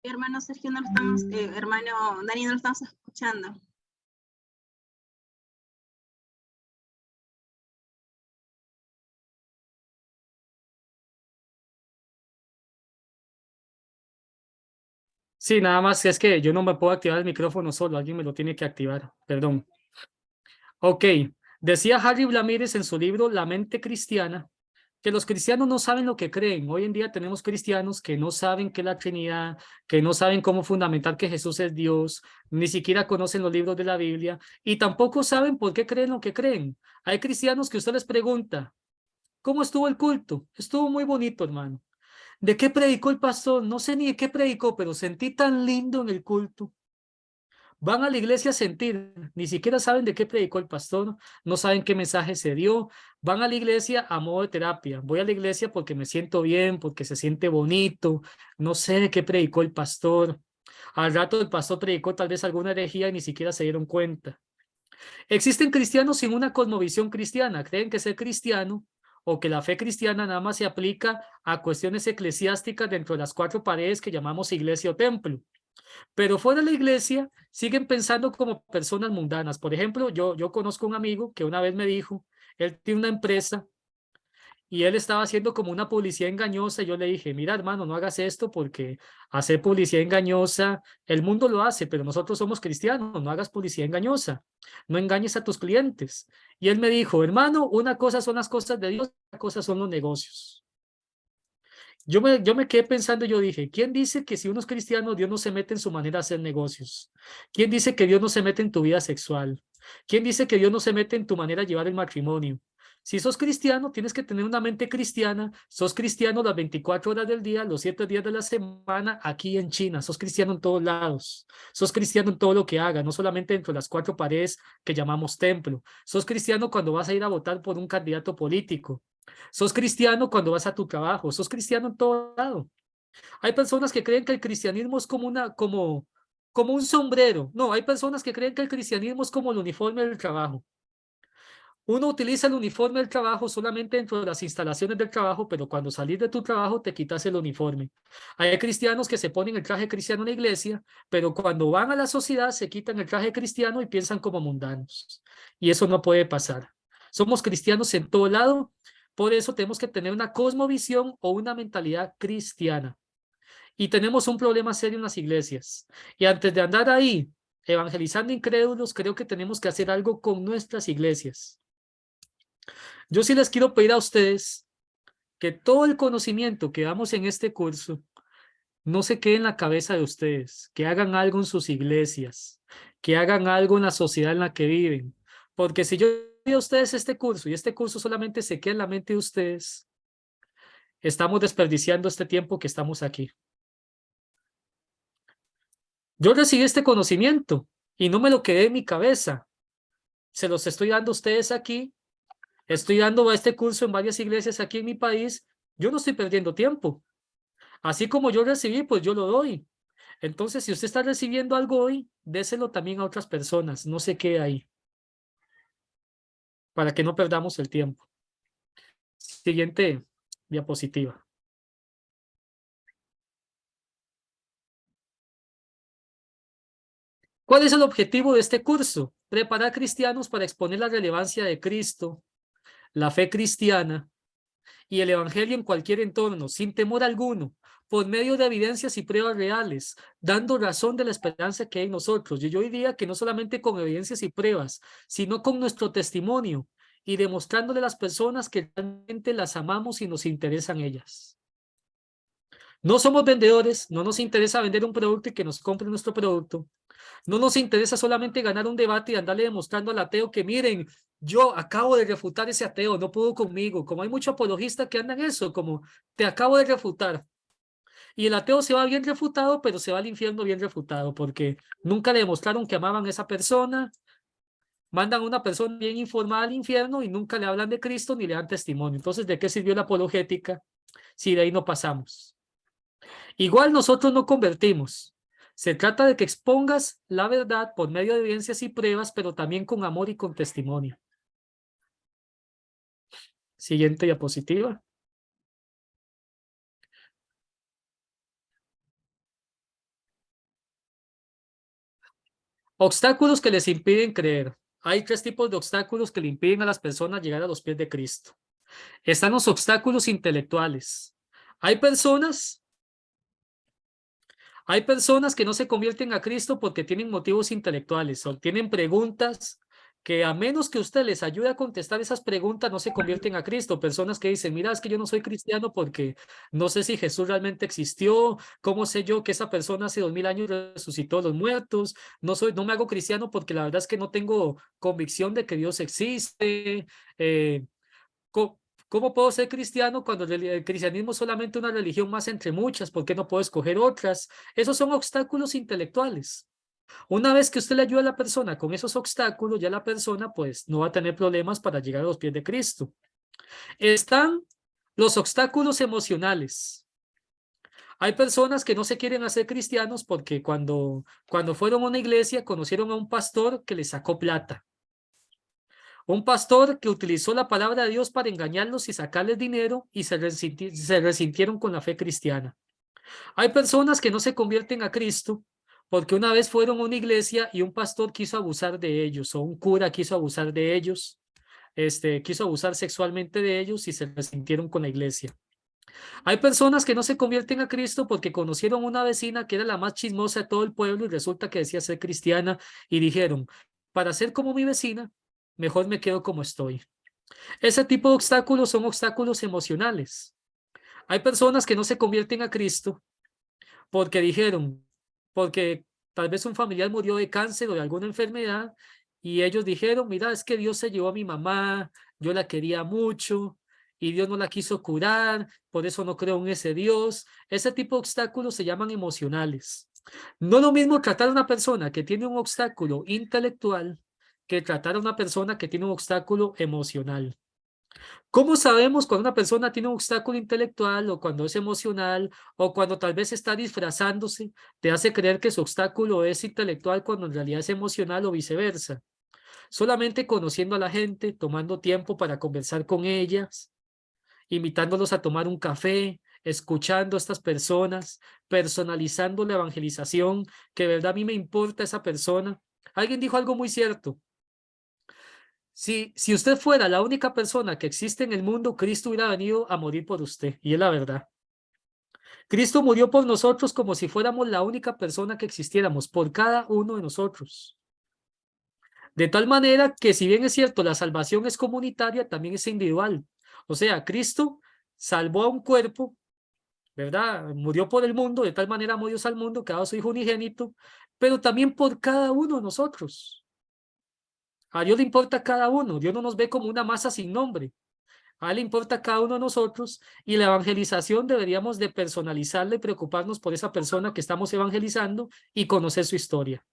Hermano Sergio, no lo estamos, hermano Dani, no lo estamos escuchando. Sí, nada más es que yo no me puedo activar el micrófono solo, alguien me lo tiene que activar, perdón. Ok, decía Harry Blamires en su libro La mente cristiana que los cristianos no saben lo que creen. Hoy en día tenemos cristianos que no saben qué es la Trinidad, que no saben cómo fundamentar que Jesús es Dios, ni siquiera conocen los libros de la Biblia y tampoco saben por qué creen lo que creen. Hay cristianos que usted les pregunta, ¿cómo estuvo el culto? Estuvo muy bonito, hermano. ¿De qué predicó el pastor? No sé ni de qué predicó, pero sentí tan lindo en el culto. Van a la iglesia a sentir, ni siquiera saben de qué predicó el pastor, no saben qué mensaje se dio, van a la iglesia a modo de terapia. Voy a la iglesia porque me siento bien, porque se siente bonito, no sé de qué predicó el pastor. Al rato el pastor predicó tal vez alguna herejía y ni siquiera se dieron cuenta. Existen cristianos sin una cosmovisión cristiana, creen que ser cristiano o que la fe cristiana nada más se aplica a cuestiones eclesiásticas dentro de las cuatro paredes que llamamos iglesia o templo. Pero fuera de la iglesia siguen pensando como personas mundanas. Por ejemplo, yo conozco un amigo que una vez me dijo, él tiene una empresa y él estaba haciendo como una publicidad engañosa. Y yo le dije, mira hermano, no hagas esto porque hacer publicidad engañosa, el mundo lo hace, pero nosotros somos cristianos, no hagas publicidad engañosa, no engañes a tus clientes. Y él me dijo, hermano, una cosa son las cosas de Dios, otra cosa son los negocios. Yo me quedé pensando, yo dije, ¿quién dice que si uno es cristiano, Dios no se mete en su manera de hacer negocios? ¿Quién dice que Dios no se mete en tu vida sexual? ¿Quién dice que Dios no se mete en tu manera de llevar el matrimonio? Si sos cristiano, tienes que tener una mente cristiana. Sos cristiano las 24 horas del día, los 7 días de la semana, aquí en China. Sos cristiano en todos lados. Sos cristiano en todo lo que haga, no solamente dentro de las 4 paredes que llamamos templo. Sos cristiano cuando vas a ir a votar por un candidato político. Sos cristiano cuando vas a tu trabajo. Sos cristiano en todo lado. Hay personas que creen que el cristianismo es como un sombrero. No, hay personas que creen que el cristianismo es como el uniforme del trabajo. Uno utiliza el uniforme del trabajo solamente dentro de las instalaciones del trabajo, pero cuando salís de tu trabajo te quitas el uniforme. Hay cristianos que se ponen el traje cristiano en la iglesia, pero cuando van a la sociedad se quitan el traje cristiano y piensan como mundanos. Y eso no puede pasar. Somos cristianos en todo lado, por eso tenemos que tener una cosmovisión o una mentalidad cristiana. Y tenemos un problema serio en las iglesias. Y antes de andar ahí evangelizando incrédulos, creo que tenemos que hacer algo con nuestras iglesias. Yo sí les quiero pedir a ustedes que todo el conocimiento que damos en este curso no se quede en la cabeza de ustedes, que hagan algo en sus iglesias, que hagan algo en la sociedad en la que viven. Porque si yo doy a ustedes este curso y este curso solamente se queda en la mente de ustedes, estamos desperdiciando este tiempo que estamos aquí. Yo recibí este conocimiento y no me lo quedé en mi cabeza. Se los estoy dando a ustedes aquí. Estoy dando este curso en varias iglesias aquí en mi país. Yo no estoy perdiendo tiempo. Así como yo recibí, pues yo lo doy. Entonces, si usted está recibiendo algo hoy, déselo también a otras personas. No se quede ahí. Para que no perdamos el tiempo. Siguiente diapositiva. ¿Cuál es el objetivo de este curso? Preparar cristianos para exponer la relevancia de Cristo, la fe cristiana y el evangelio en cualquier entorno, sin temor alguno, por medio de evidencias y pruebas reales, dando razón de la esperanza que hay en nosotros. Y yo diría que no solamente con evidencias y pruebas, sino con nuestro testimonio y demostrándole a las personas que realmente las amamos y nos interesan ellas. No somos vendedores, no nos interesa vender un producto y que nos compren nuestro producto. No nos interesa solamente ganar un debate y andarle demostrando al ateo que miren, yo acabo de refutar ese ateo, no pudo conmigo. Como hay muchos apologistas que andan eso, como te acabo de refutar. Y el ateo se va bien refutado, pero se va al infierno bien refutado, porque nunca le demostraron que amaban a esa persona, mandan a una persona bien informada al infierno y nunca le hablan de Cristo ni le dan testimonio. Entonces, ¿de qué sirvió la apologética si de ahí no pasamos? Igual nosotros no convertimos. Se trata de que expongas la verdad por medio de evidencias y pruebas, pero también con amor y con testimonio. Siguiente diapositiva. Obstáculos que les impiden creer. Hay 3 tipos de obstáculos que le impiden a las personas llegar a los pies de Cristo. Están los obstáculos intelectuales. Hay personas que no se convierten a Cristo porque tienen motivos intelectuales o tienen preguntas que a menos que usted les ayude a contestar esas preguntas no se convierten a Cristo. Personas que dicen, mira, es que yo no soy cristiano porque no sé si Jesús realmente existió, cómo sé yo que esa persona hace 2000 años resucitó a los muertos, no me hago cristiano porque la verdad es que no tengo convicción de que Dios existe. Eh, ¿Cómo puedo ser cristiano cuando el cristianismo es solamente una religión más entre muchas? ¿Por qué no puedo escoger otras? Esos son obstáculos intelectuales. Una vez que usted le ayuda a la persona con esos obstáculos, ya la persona pues no va a tener problemas para llegar a los pies de Cristo. Están los obstáculos emocionales. Hay personas que no se quieren hacer cristianos porque cuando fueron a una iglesia conocieron a un pastor que les sacó plata. Un pastor que utilizó la palabra de Dios para engañarlos y sacarles dinero y se resintieron con la fe cristiana. Hay personas que no se convierten a Cristo porque una vez fueron a una iglesia y un pastor quiso abusar de ellos o un cura quiso abusar de ellos, quiso abusar sexualmente de ellos y se resintieron con la iglesia. Hay personas que no se convierten a Cristo porque conocieron una vecina que era la más chismosa de todo el pueblo y resulta que decía ser cristiana y dijeron, para ser como mi vecina, mejor me quedo como estoy. Ese tipo de obstáculos son obstáculos emocionales. Hay personas que no se convierten a Cristo porque dijeron, porque tal vez un familiar murió de cáncer o de alguna enfermedad y ellos dijeron, mira, es que Dios se llevó a mi mamá, yo la quería mucho y Dios no la quiso curar, por eso no creo en ese Dios. Ese tipo de obstáculos se llaman emocionales. No es lo mismo tratar a una persona que tiene un obstáculo intelectual que tratar a una persona que tiene un obstáculo emocional. ¿Cómo sabemos cuando una persona tiene un obstáculo intelectual o cuando es emocional o cuando tal vez está disfrazándose, te hace creer que su obstáculo es intelectual cuando en realidad es emocional o viceversa? Solamente conociendo a la gente, tomando tiempo para conversar con ellas, invitándolos a tomar un café, escuchando a estas personas, personalizando la evangelización, que de verdad a mí me importa esa persona. Alguien dijo algo muy cierto. Si usted fuera la única persona que existe en el mundo, Cristo hubiera venido a morir por usted. Y es la verdad. Cristo murió por nosotros como si fuéramos la única persona que existiéramos, por cada uno de nosotros. De tal manera que si bien es cierto, la salvación es comunitaria, también es individual. O sea, Cristo salvó a un cuerpo, ¿verdad? Murió por el mundo, de tal manera amó Dios al mundo, que ha dado a su Hijo unigénito, pero también por cada uno de nosotros. A Dios le importa cada uno. Dios no nos ve como una masa sin nombre. A Él le importa cada uno de nosotros y la evangelización deberíamos de personalizarla y preocuparnos por esa persona que estamos evangelizando y conocer su historia.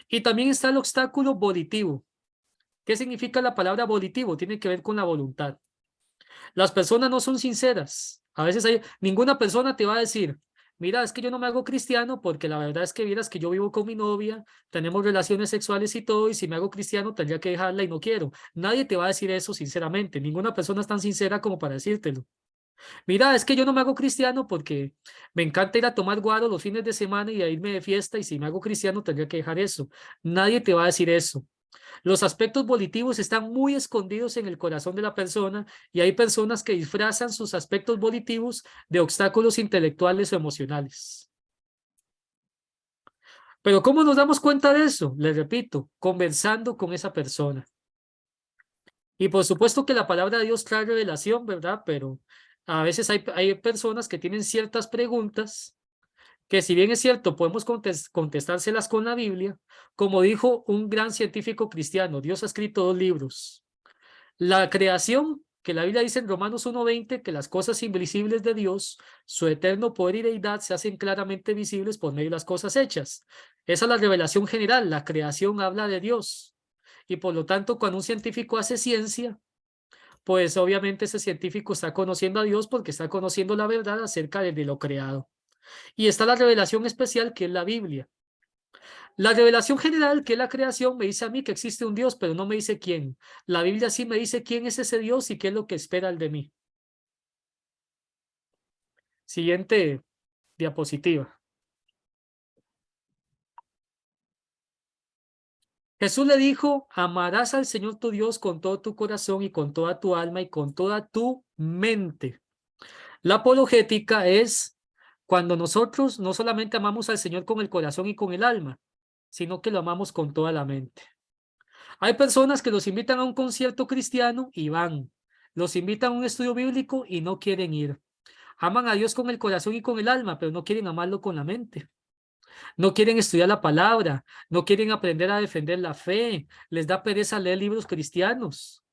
Y también está el obstáculo volitivo. ¿Qué significa la palabra volitivo? Tiene que ver con la voluntad. Las personas no son sinceras. A veces ninguna persona te va a decir, mira, es que yo no me hago cristiano porque la verdad es que vieras que yo vivo con mi novia, tenemos relaciones sexuales y todo, y si me hago cristiano tendría que dejarla y no quiero. Nadie te va a decir eso sinceramente. Ninguna persona es tan sincera como para decírtelo. Mira, es que yo no me hago cristiano porque me encanta ir a tomar guaro los fines de semana y a irme de fiesta, y si me hago cristiano tendría que dejar eso. Nadie te va a decir eso. Los aspectos volitivos están muy escondidos en el corazón de la persona y hay personas que disfrazan sus aspectos volitivos de obstáculos intelectuales o emocionales. Pero ¿cómo nos damos cuenta de eso? Les repito, conversando con esa persona. Y por supuesto que la palabra de Dios trae revelación, ¿verdad? Pero a veces hay personas que tienen ciertas preguntas que, si bien es cierto, podemos contestárselas con la Biblia. Como dijo un gran científico cristiano, Dios ha escrito 2 libros. La creación, que la Biblia dice en Romanos 1:20, que las cosas invisibles de Dios, su eterno poder y deidad, se hacen claramente visibles por medio de las cosas hechas. Esa es la revelación general. La creación habla de Dios. Y por lo tanto, cuando un científico hace ciencia, pues obviamente ese científico está conociendo a Dios porque está conociendo la verdad acerca de lo creado. Y está la revelación especial, que es la Biblia. La revelación general, que es la creación, me dice a mí que existe un Dios, pero no me dice quién. La Biblia sí me dice quién es ese Dios y qué es lo que espera el de mí. Siguiente diapositiva. Jesús le dijo, amarás al Señor tu Dios con todo tu corazón y con toda tu alma y con toda tu mente. La apologética es cuando nosotros no solamente amamos al Señor con el corazón y con el alma, sino que lo amamos con toda la mente. Hay personas que los invitan a un concierto cristiano y van. Los invitan a un estudio bíblico y no quieren ir. Aman a Dios con el corazón y con el alma, pero no quieren amarlo con la mente. No quieren estudiar la palabra, no quieren aprender a defender la fe. Les da pereza leer libros cristianos.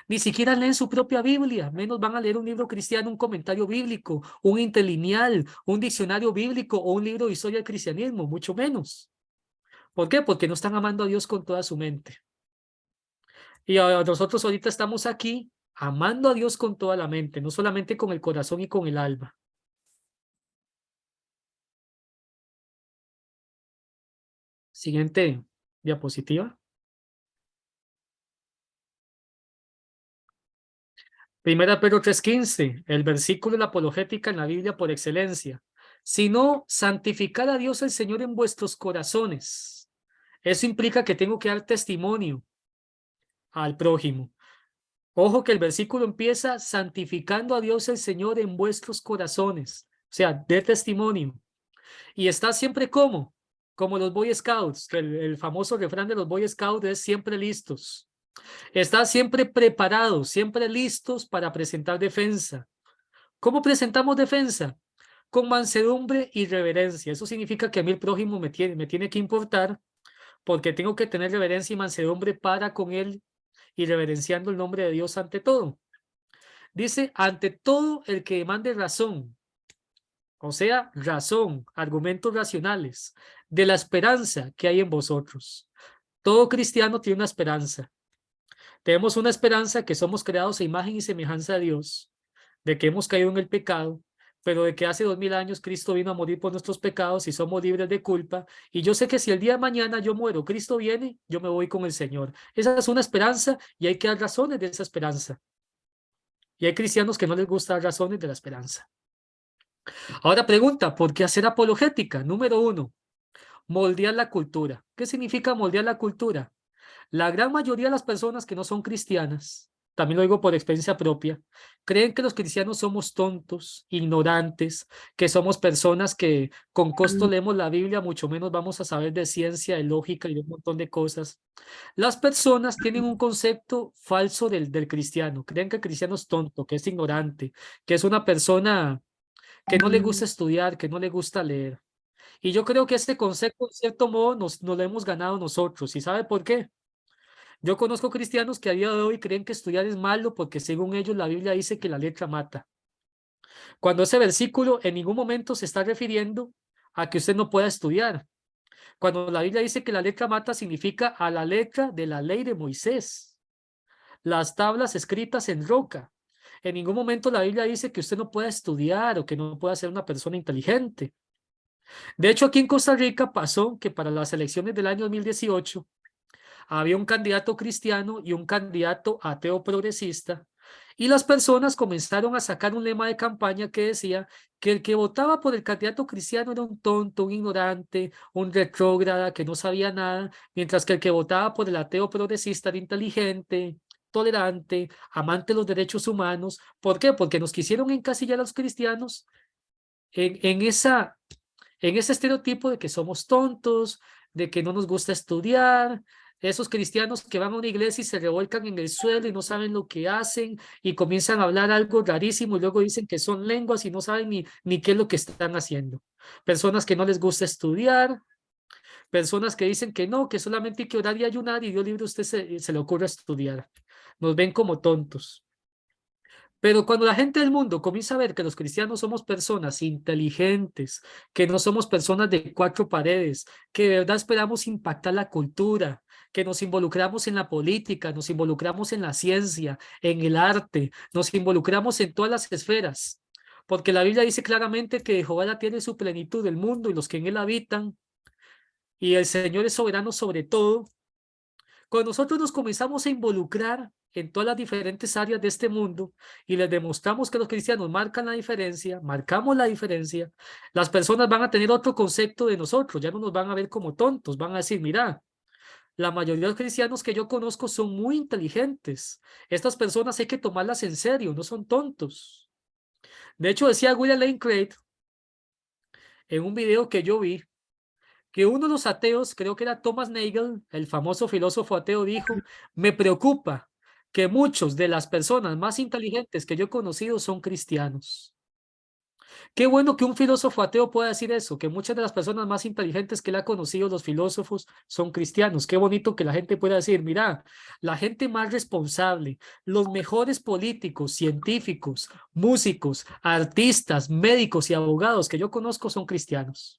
Ni siquiera leen su propia Biblia, menos van a leer un libro cristiano, un comentario bíblico, un interlineal, un diccionario bíblico o un libro de historia del cristianismo, mucho menos. ¿Por qué? Porque no están amando a Dios con toda su mente. Y nosotros ahorita estamos aquí amando a Dios con toda la mente, no solamente con el corazón y con el alma. Siguiente diapositiva. Primera Pedro 3:15, el versículo de la apologética en la Biblia por excelencia. Sino santificad a Dios el Señor en vuestros corazones. Eso implica que tengo que dar testimonio al prójimo. Ojo que el versículo empieza santificando a Dios el Señor en vuestros corazones. O sea, de testimonio. Y está siempre como los Boy Scouts, que el famoso refrán de los Boy Scouts es siempre listos. Está siempre preparados, siempre listos para presentar defensa. ¿Cómo presentamos defensa? Con mansedumbre y reverencia. Eso significa que a mí el prójimo me tiene que importar, porque tengo que tener reverencia y mansedumbre para con él y reverenciando el nombre de Dios ante todo. Dice, ante todo el que demande razón, o sea, razón, argumentos racionales, de la esperanza que hay en vosotros. Todo cristiano tiene una esperanza. Tenemos una esperanza que somos creados a imagen y semejanza de Dios, de que hemos caído en el pecado, pero de que hace 2000 años Cristo vino a morir por nuestros pecados y somos libres de culpa. Y yo sé que si el día de mañana yo muero, Cristo viene, yo me voy con el Señor. Esa es una esperanza y hay que dar razones de esa esperanza. Y hay cristianos que no les gusta dar razones de la esperanza. Ahora pregunta, ¿por qué hacer apologética? Número 1, moldear la cultura. ¿Qué significa moldear la cultura? La gran mayoría de las personas que no son cristianas, también lo digo por experiencia propia, creen que los cristianos somos tontos, ignorantes, que somos personas que con costo leemos la Biblia, mucho menos vamos a saber de ciencia, de lógica y de un montón de cosas. Las personas tienen un concepto falso del cristiano, creen que el cristiano es tonto, que es ignorante, que es una persona que no le gusta estudiar, que no le gusta leer. Y yo creo que este concepto, en cierto modo, nos lo hemos ganado nosotros. ¿Y sabe por qué? Yo conozco cristianos que a día de hoy creen que estudiar es malo porque según ellos la Biblia dice que la letra mata. Cuando ese versículo en ningún momento se está refiriendo a que usted no pueda estudiar. Cuando la Biblia dice que la letra mata significa a la letra de la ley de Moisés, las tablas escritas en roca. En ningún momento la Biblia dice que usted no pueda estudiar o que no pueda ser una persona inteligente. De hecho, aquí en Costa Rica pasó que para las elecciones del año 2018 había un candidato cristiano y un candidato ateo progresista, y las personas comenzaron a sacar un lema de campaña que decía que el que votaba por el candidato cristiano era un tonto, un ignorante, un retrógrada que no sabía nada, mientras que el que votaba por el ateo progresista era inteligente, tolerante, amante de los derechos humanos. ¿Por qué? Porque nos quisieron encasillar a los cristianos en ese estereotipo de que somos tontos, de que no nos gusta estudiar, esos cristianos que van a una iglesia y se revuelcan en el suelo y no saben lo que hacen y comienzan a hablar algo rarísimo y luego dicen que son lenguas y no saben ni qué es lo que están haciendo. Personas que no les gusta estudiar, personas que dicen que no, que solamente hay que orar y ayunar y Dios libre a usted se le ocurre estudiar. Nos ven como tontos. Pero cuando la gente del mundo comienza a ver que los cristianos somos personas inteligentes, que no somos personas de cuatro paredes, que de verdad esperamos impactar la cultura, que nos involucramos en la política, nos involucramos en la ciencia, en el arte, nos involucramos en todas las esferas, porque la Biblia dice claramente que Jehová la tiene su plenitud del mundo y los que en él habitan, y el Señor es soberano sobre todo. Cuando nosotros nos comenzamos a involucrar en todas las diferentes áreas de este mundo y les demostramos que los cristianos marcan la diferencia, marcamos la diferencia, las personas van a tener otro concepto de nosotros, ya no nos van a ver como tontos, van a decir, mira, la mayoría de los cristianos que yo conozco son muy inteligentes, estas personas hay que tomarlas en serio, no son tontos. De hecho, decía William Lane Craig en un video que yo vi, que uno de los ateos, creo que era Thomas Nagel, el famoso filósofo ateo, dijo, me preocupa que muchos de las personas más inteligentes que yo he conocido son cristianos. Qué bueno que un filósofo ateo pueda decir eso, que muchas de las personas más inteligentes que él ha conocido, los filósofos, son cristianos. Qué bonito que la gente pueda decir, mira, la gente más responsable, los mejores políticos, científicos, músicos, artistas, médicos y abogados que yo conozco son cristianos.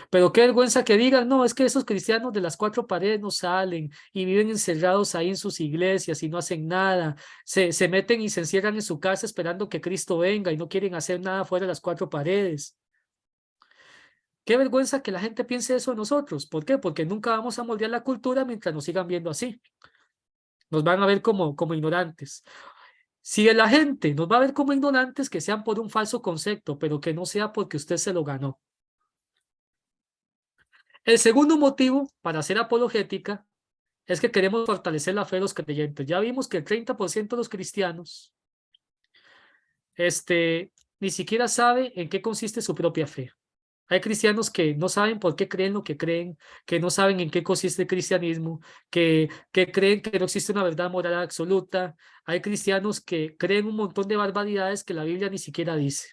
Pero qué vergüenza que digan, no, es que esos cristianos de las cuatro paredes no salen y viven encerrados ahí en sus iglesias y no hacen nada, se meten y se encierran en su casa esperando que Cristo venga y no quieren hacer nada fuera de las cuatro paredes. Qué vergüenza que la gente piense eso de nosotros. ¿Por qué? Porque nunca vamos a moldear la cultura mientras nos sigan viendo así. Nos van a ver como ignorantes. Si la gente nos va a ver como ignorantes, que sean por un falso concepto, pero que no sea porque usted se lo ganó. El segundo motivo para hacer apologética es que queremos fortalecer la fe de los creyentes. Ya vimos que el 30% de los cristianos ni siquiera sabe en qué consiste su propia fe. Hay cristianos que no saben por qué creen lo que creen, que no saben en qué consiste el cristianismo, que creen que no existe una verdad moral absoluta. Hay cristianos que creen un montón de barbaridades que la Biblia ni siquiera dice.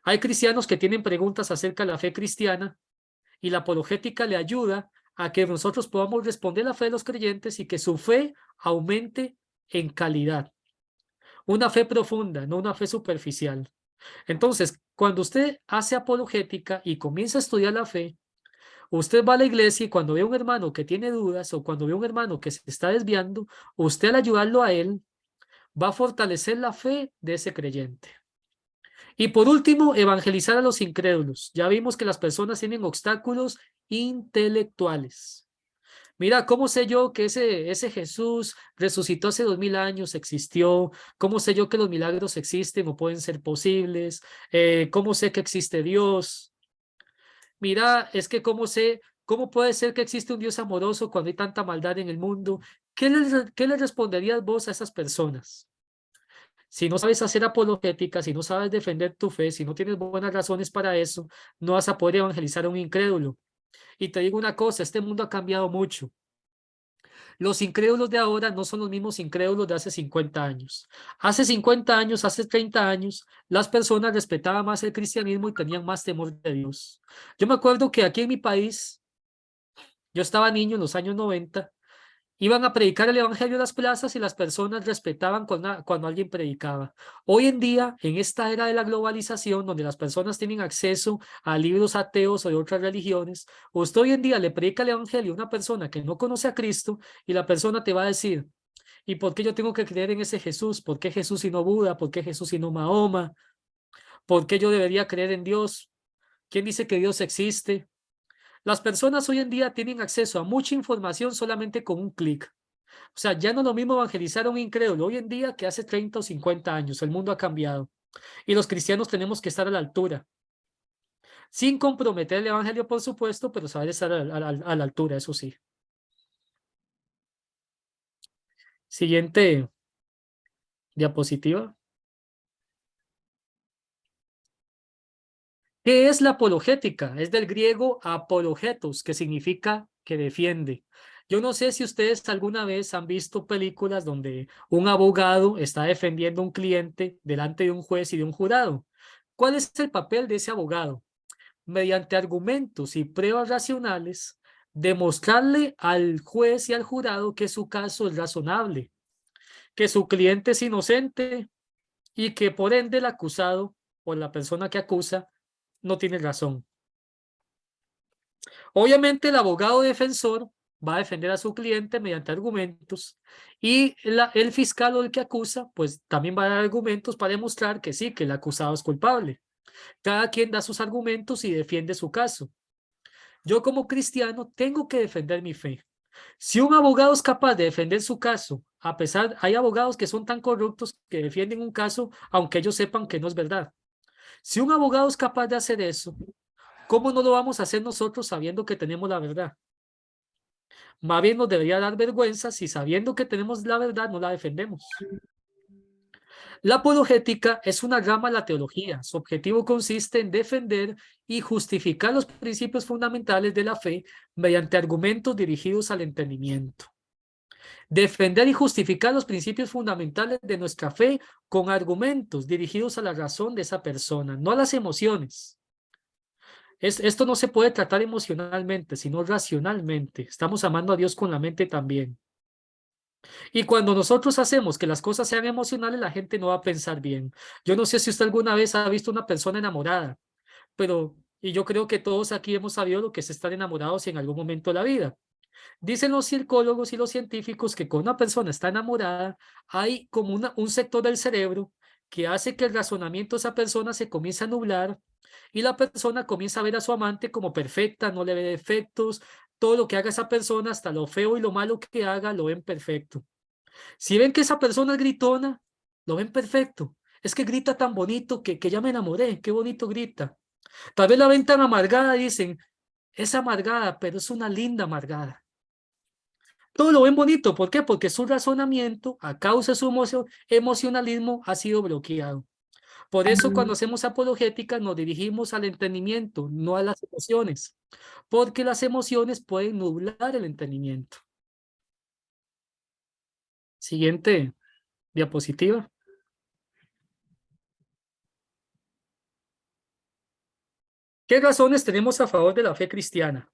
Hay cristianos que tienen preguntas acerca de la fe cristiana y la apologética le ayuda a que nosotros podamos responder la fe de los creyentes y que su fe aumente en calidad. Una fe profunda, no una fe superficial. Entonces, cuando usted hace apologética y comienza a estudiar la fe, usted va a la iglesia y cuando ve a un hermano que tiene dudas o cuando ve a un hermano que se está desviando, usted al ayudarlo a él va a fortalecer la fe de ese creyente. Y por último, evangelizar a los incrédulos. Ya vimos que las personas tienen obstáculos intelectuales. Mira, ¿cómo sé yo que ese Jesús resucitó hace 2000 años, existió? ¿Cómo sé yo que los milagros existen o pueden ser posibles? ¿Cómo sé que existe Dios? Mira, es que ¿cómo puede ser que existe un Dios amoroso cuando hay tanta maldad en el mundo? ¿Qué le responderías vos a esas personas? Si no sabes hacer apologética, si no sabes defender tu fe, si no tienes buenas razones para eso, no vas a poder evangelizar a un incrédulo. Y te digo una cosa, este mundo ha cambiado mucho. Los incrédulos de ahora no son los mismos incrédulos de hace 50 años. Hace 50 años, hace 30 años, las personas respetaban más el cristianismo y tenían más temor de Dios. Yo me acuerdo que aquí en mi país, yo estaba niño en los años 90, iban a predicar el evangelio en las plazas y las personas respetaban cuando alguien predicaba. Hoy en día, en esta era de la globalización, donde las personas tienen acceso a libros ateos o de otras religiones, usted hoy en día le predica el evangelio a una persona que no conoce a Cristo y la persona te va a decir, ¿y por qué yo tengo que creer en ese Jesús? ¿Por qué Jesús y no Buda? ¿Por qué Jesús y no Mahoma? ¿Por qué yo debería creer en Dios? ¿Quién dice que Dios existe? Las personas hoy en día tienen acceso a mucha información solamente con un clic. O sea, ya no es lo mismo evangelizar a un incrédulo hoy en día que hace 30 o 50 años. El mundo ha cambiado. Y los cristianos tenemos que estar a la altura. Sin comprometer el evangelio, por supuesto, pero saber estar a la altura, eso sí. Siguiente diapositiva. ¿Qué es la apologética? Es del griego apologetos, que significa que defiende. Yo no sé si ustedes alguna vez han visto películas donde un abogado está defendiendo a un cliente delante de un juez y de un jurado. ¿Cuál es el papel de ese abogado? Mediante argumentos y pruebas racionales, demostrarle al juez y al jurado que su caso es razonable, que su cliente es inocente y que por ende el acusado o la persona que acusa no tiene razón. Obviamente el abogado defensor va a defender a su cliente mediante argumentos y el fiscal o el que acusa pues también va a dar argumentos para demostrar que sí, que el acusado es culpable. Cada quien da sus argumentos y defiende su caso. Yo como cristiano tengo que defender mi fe. Si un abogado es capaz de defender su caso, hay abogados que son tan corruptos que defienden un caso aunque ellos sepan que no es verdad. Si un abogado es capaz de hacer eso, ¿cómo no lo vamos a hacer nosotros sabiendo que tenemos la verdad? Más bien nos debería dar vergüenza si sabiendo que tenemos la verdad no la defendemos. La apologética es una rama de la teología. Su objetivo consiste en defender y justificar los principios fundamentales de la fe mediante argumentos dirigidos al entendimiento. Defender y justificar los principios fundamentales de nuestra fe con argumentos dirigidos a la razón de esa persona, no a las emociones. Esto no se puede tratar emocionalmente, sino racionalmente. Estamos amando a Dios con la mente también. Y cuando nosotros hacemos que las cosas sean emocionales, la gente no va a pensar bien. Yo no sé si usted alguna vez ha visto una persona enamorada, y yo creo que todos aquí hemos sabido lo que es estar enamorados en algún momento de la vida. Dicen los psicólogos y los científicos que cuando una persona está enamorada, hay como un sector del cerebro que hace que el razonamiento de esa persona se comience a nublar y la persona comienza a ver a su amante como perfecta, no le ve defectos, todo lo que haga esa persona, hasta lo feo y lo malo que haga, lo ven perfecto. Si ven que esa persona es gritona, lo ven perfecto. Es que grita tan bonito que ya me enamoré, qué bonito grita. Tal vez la ven tan amargada y dicen, es amargada, pero es una linda amargada. Todo lo ven bonito, ¿por qué? Porque su razonamiento, a causa de su emocionalismo, ha sido bloqueado. Por eso cuando hacemos apologética nos dirigimos al entendimiento, no a las emociones, porque las emociones pueden nublar el entendimiento. Siguiente diapositiva. ¿Qué razones tenemos a favor de la fe cristiana?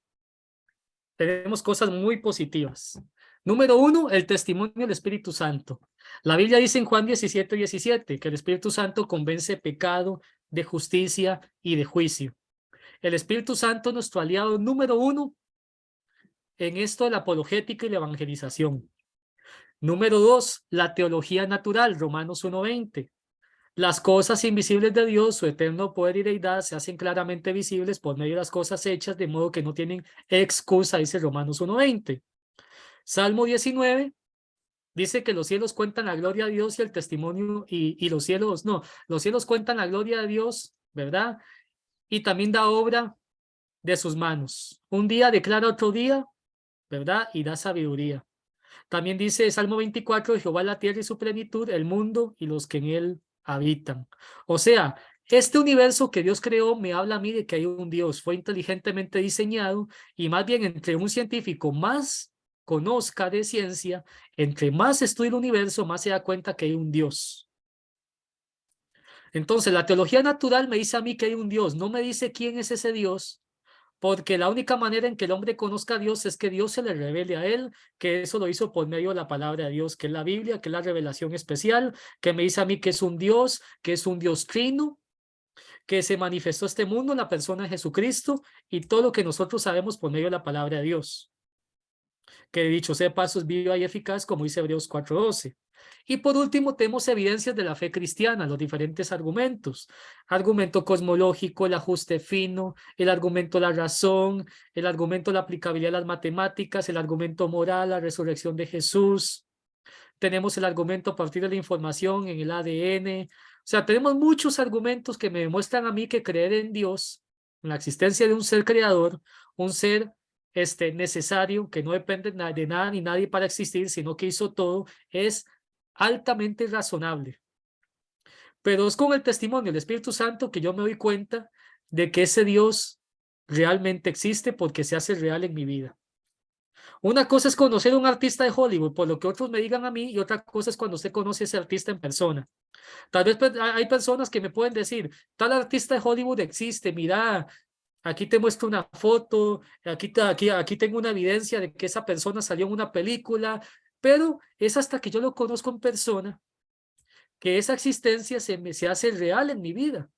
Tenemos cosas muy positivas. Número 1, el testimonio del Espíritu Santo. La Biblia dice en Juan 17:17 que el Espíritu Santo convence de pecado, de justicia y de juicio. El Espíritu Santo es nuestro aliado número 1 en esto de la apologética y la evangelización. Número 2, la teología natural, Romanos 1:20. Las cosas invisibles de Dios, su eterno poder y deidad, se hacen claramente visibles por medio de las cosas hechas, de modo que no tienen excusa, dice Romanos 1:20. Salmo 19 dice que los cielos cuentan la gloria de Dios y el testimonio, y los cielos, no, los cielos cuentan la gloria de Dios, ¿verdad? Y también da obra de sus manos. Un día declara otro día, ¿verdad? Y da sabiduría. También dice Salmo 24, Jehová la tierra y su plenitud, el mundo y los que en él habitan. O sea, este universo que Dios creó me habla a mí de que hay un Dios, fue inteligentemente diseñado, y más bien entre un científico más conozca de ciencia, entre más estudia el universo, más se da cuenta que hay un Dios. Entonces, la teología natural me dice a mí que hay un Dios, no me dice quién es ese Dios, porque la única manera en que el hombre conozca a Dios es que Dios se le revele a él, que eso lo hizo por medio de la palabra de Dios, que es la Biblia, que es la revelación especial, que me dice a mí que es un Dios trino, que se manifestó a este mundo en la persona de Jesucristo, y todo lo que nosotros sabemos por medio de la palabra de Dios. Que dicho sea paso es viva y eficaz, como dice Hebreos 4:12. Y por último tenemos evidencias de la fe cristiana, los diferentes argumentos. Argumento cosmológico, el ajuste fino, el argumento de la razón, el argumento de la aplicabilidad de las matemáticas, el argumento moral, la resurrección de Jesús. Tenemos el argumento a partir de la información en el ADN. O sea, tenemos muchos argumentos que me demuestran a mí que creer en Dios, en la existencia de un ser creador, un ser necesario, que no depende de nada ni nadie para existir, sino que hizo todo, es altamente razonable. Pero es con el testimonio del Espíritu Santo que yo me doy cuenta de que ese Dios realmente existe, porque se hace real en mi vida. Una cosa es conocer a un artista de Hollywood por lo que otros me digan a mí, y otra cosa es cuando usted conoce a ese artista en persona. Tal vez hay personas que me pueden decir, tal artista de Hollywood existe, mira, aquí te muestro una foto, aquí tengo una evidencia de que esa persona salió en una película, pero es hasta que yo lo conozco en persona que esa existencia se hace real en mi vida.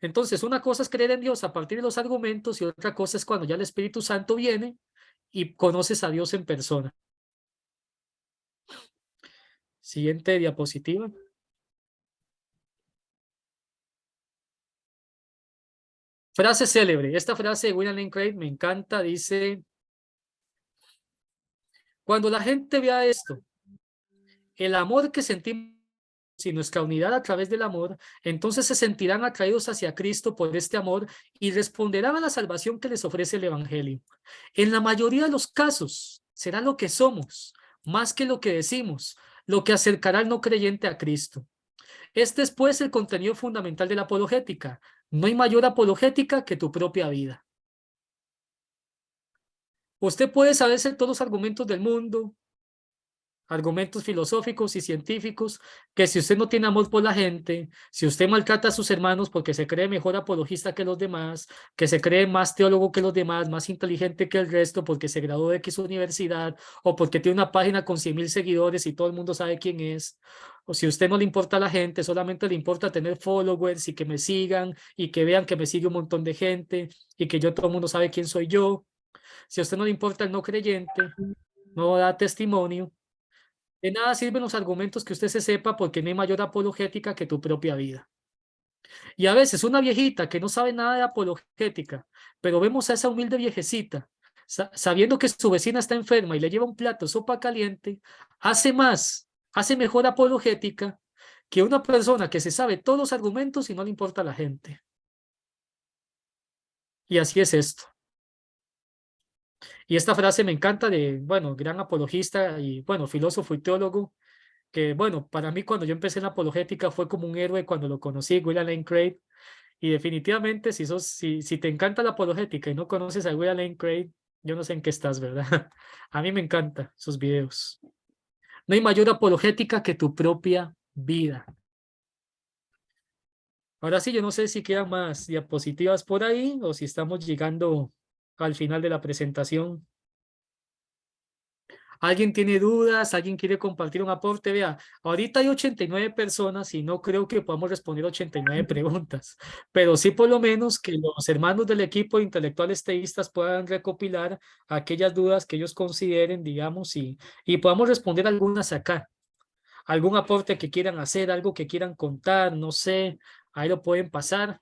Entonces, una cosa es creer en Dios a partir de los argumentos, y otra cosa es cuando ya el Espíritu Santo viene y conoces a Dios en persona. Siguiente diapositiva. Frase célebre. Esta frase de William Lane Craig me encanta. Dice: cuando la gente vea esto, el amor que sentimos y nuestra unidad a través del amor, entonces se sentirán atraídos hacia Cristo por este amor y responderán a la salvación que les ofrece el Evangelio. En la mayoría de los casos será lo que somos, más que lo que decimos, lo que acercará al no creyente a Cristo. Este es pues el contenido fundamental de la apologética. No hay mayor apologética que tu propia vida. Usted puede saberse todos los argumentos del mundo, argumentos filosóficos y científicos, que si usted no tiene amor por la gente, si usted maltrata a sus hermanos porque se cree mejor apologista que los demás, que se cree más teólogo que los demás, más inteligente que el resto porque se graduó de X universidad, o porque tiene una página con 100,000 seguidores y todo el mundo sabe quién es, o si a usted no le importa a la gente, solamente le importa tener followers y que me sigan y que vean que me sigue un montón de gente y que todo el mundo sabe quién soy yo, si a usted no le importa el no creyente, no da testimonio, de nada sirven los argumentos que usted se sepa, porque no hay mayor apologética que tu propia vida. Y a veces una viejita que no sabe nada de apologética, pero vemos a esa humilde viejecita, sabiendo que su vecina está enferma y le lleva un plato de sopa caliente, hace mejor apologética que una persona que se sabe todos los argumentos y no le importa a la gente. Y así es esto. Y esta frase me encanta de, bueno, gran apologista y, bueno, filósofo y teólogo, que bueno, para mí cuando yo empecé en la apologética fue como un héroe cuando lo conocí, William Lane Craig, y definitivamente si te encanta la apologética y no conoces a William Lane Craig, yo no sé en qué estás, ¿verdad? A mí me encantan sus videos. No hay mayor apologética que tu propia vida. Ahora sí, yo no sé si quedan más diapositivas por ahí o si estamos llegando al final de la presentación. ¿Alguien tiene dudas? ¿Alguien quiere compartir un aporte? Vea, ahorita hay 89 personas y no creo que podamos responder 89 preguntas, pero sí por lo menos que los hermanos del equipo de intelectuales teístas puedan recopilar aquellas dudas que ellos consideren, digamos, y podamos responder algunas acá. Algún aporte que quieran hacer, algo que quieran contar, no sé, ahí lo pueden pasar.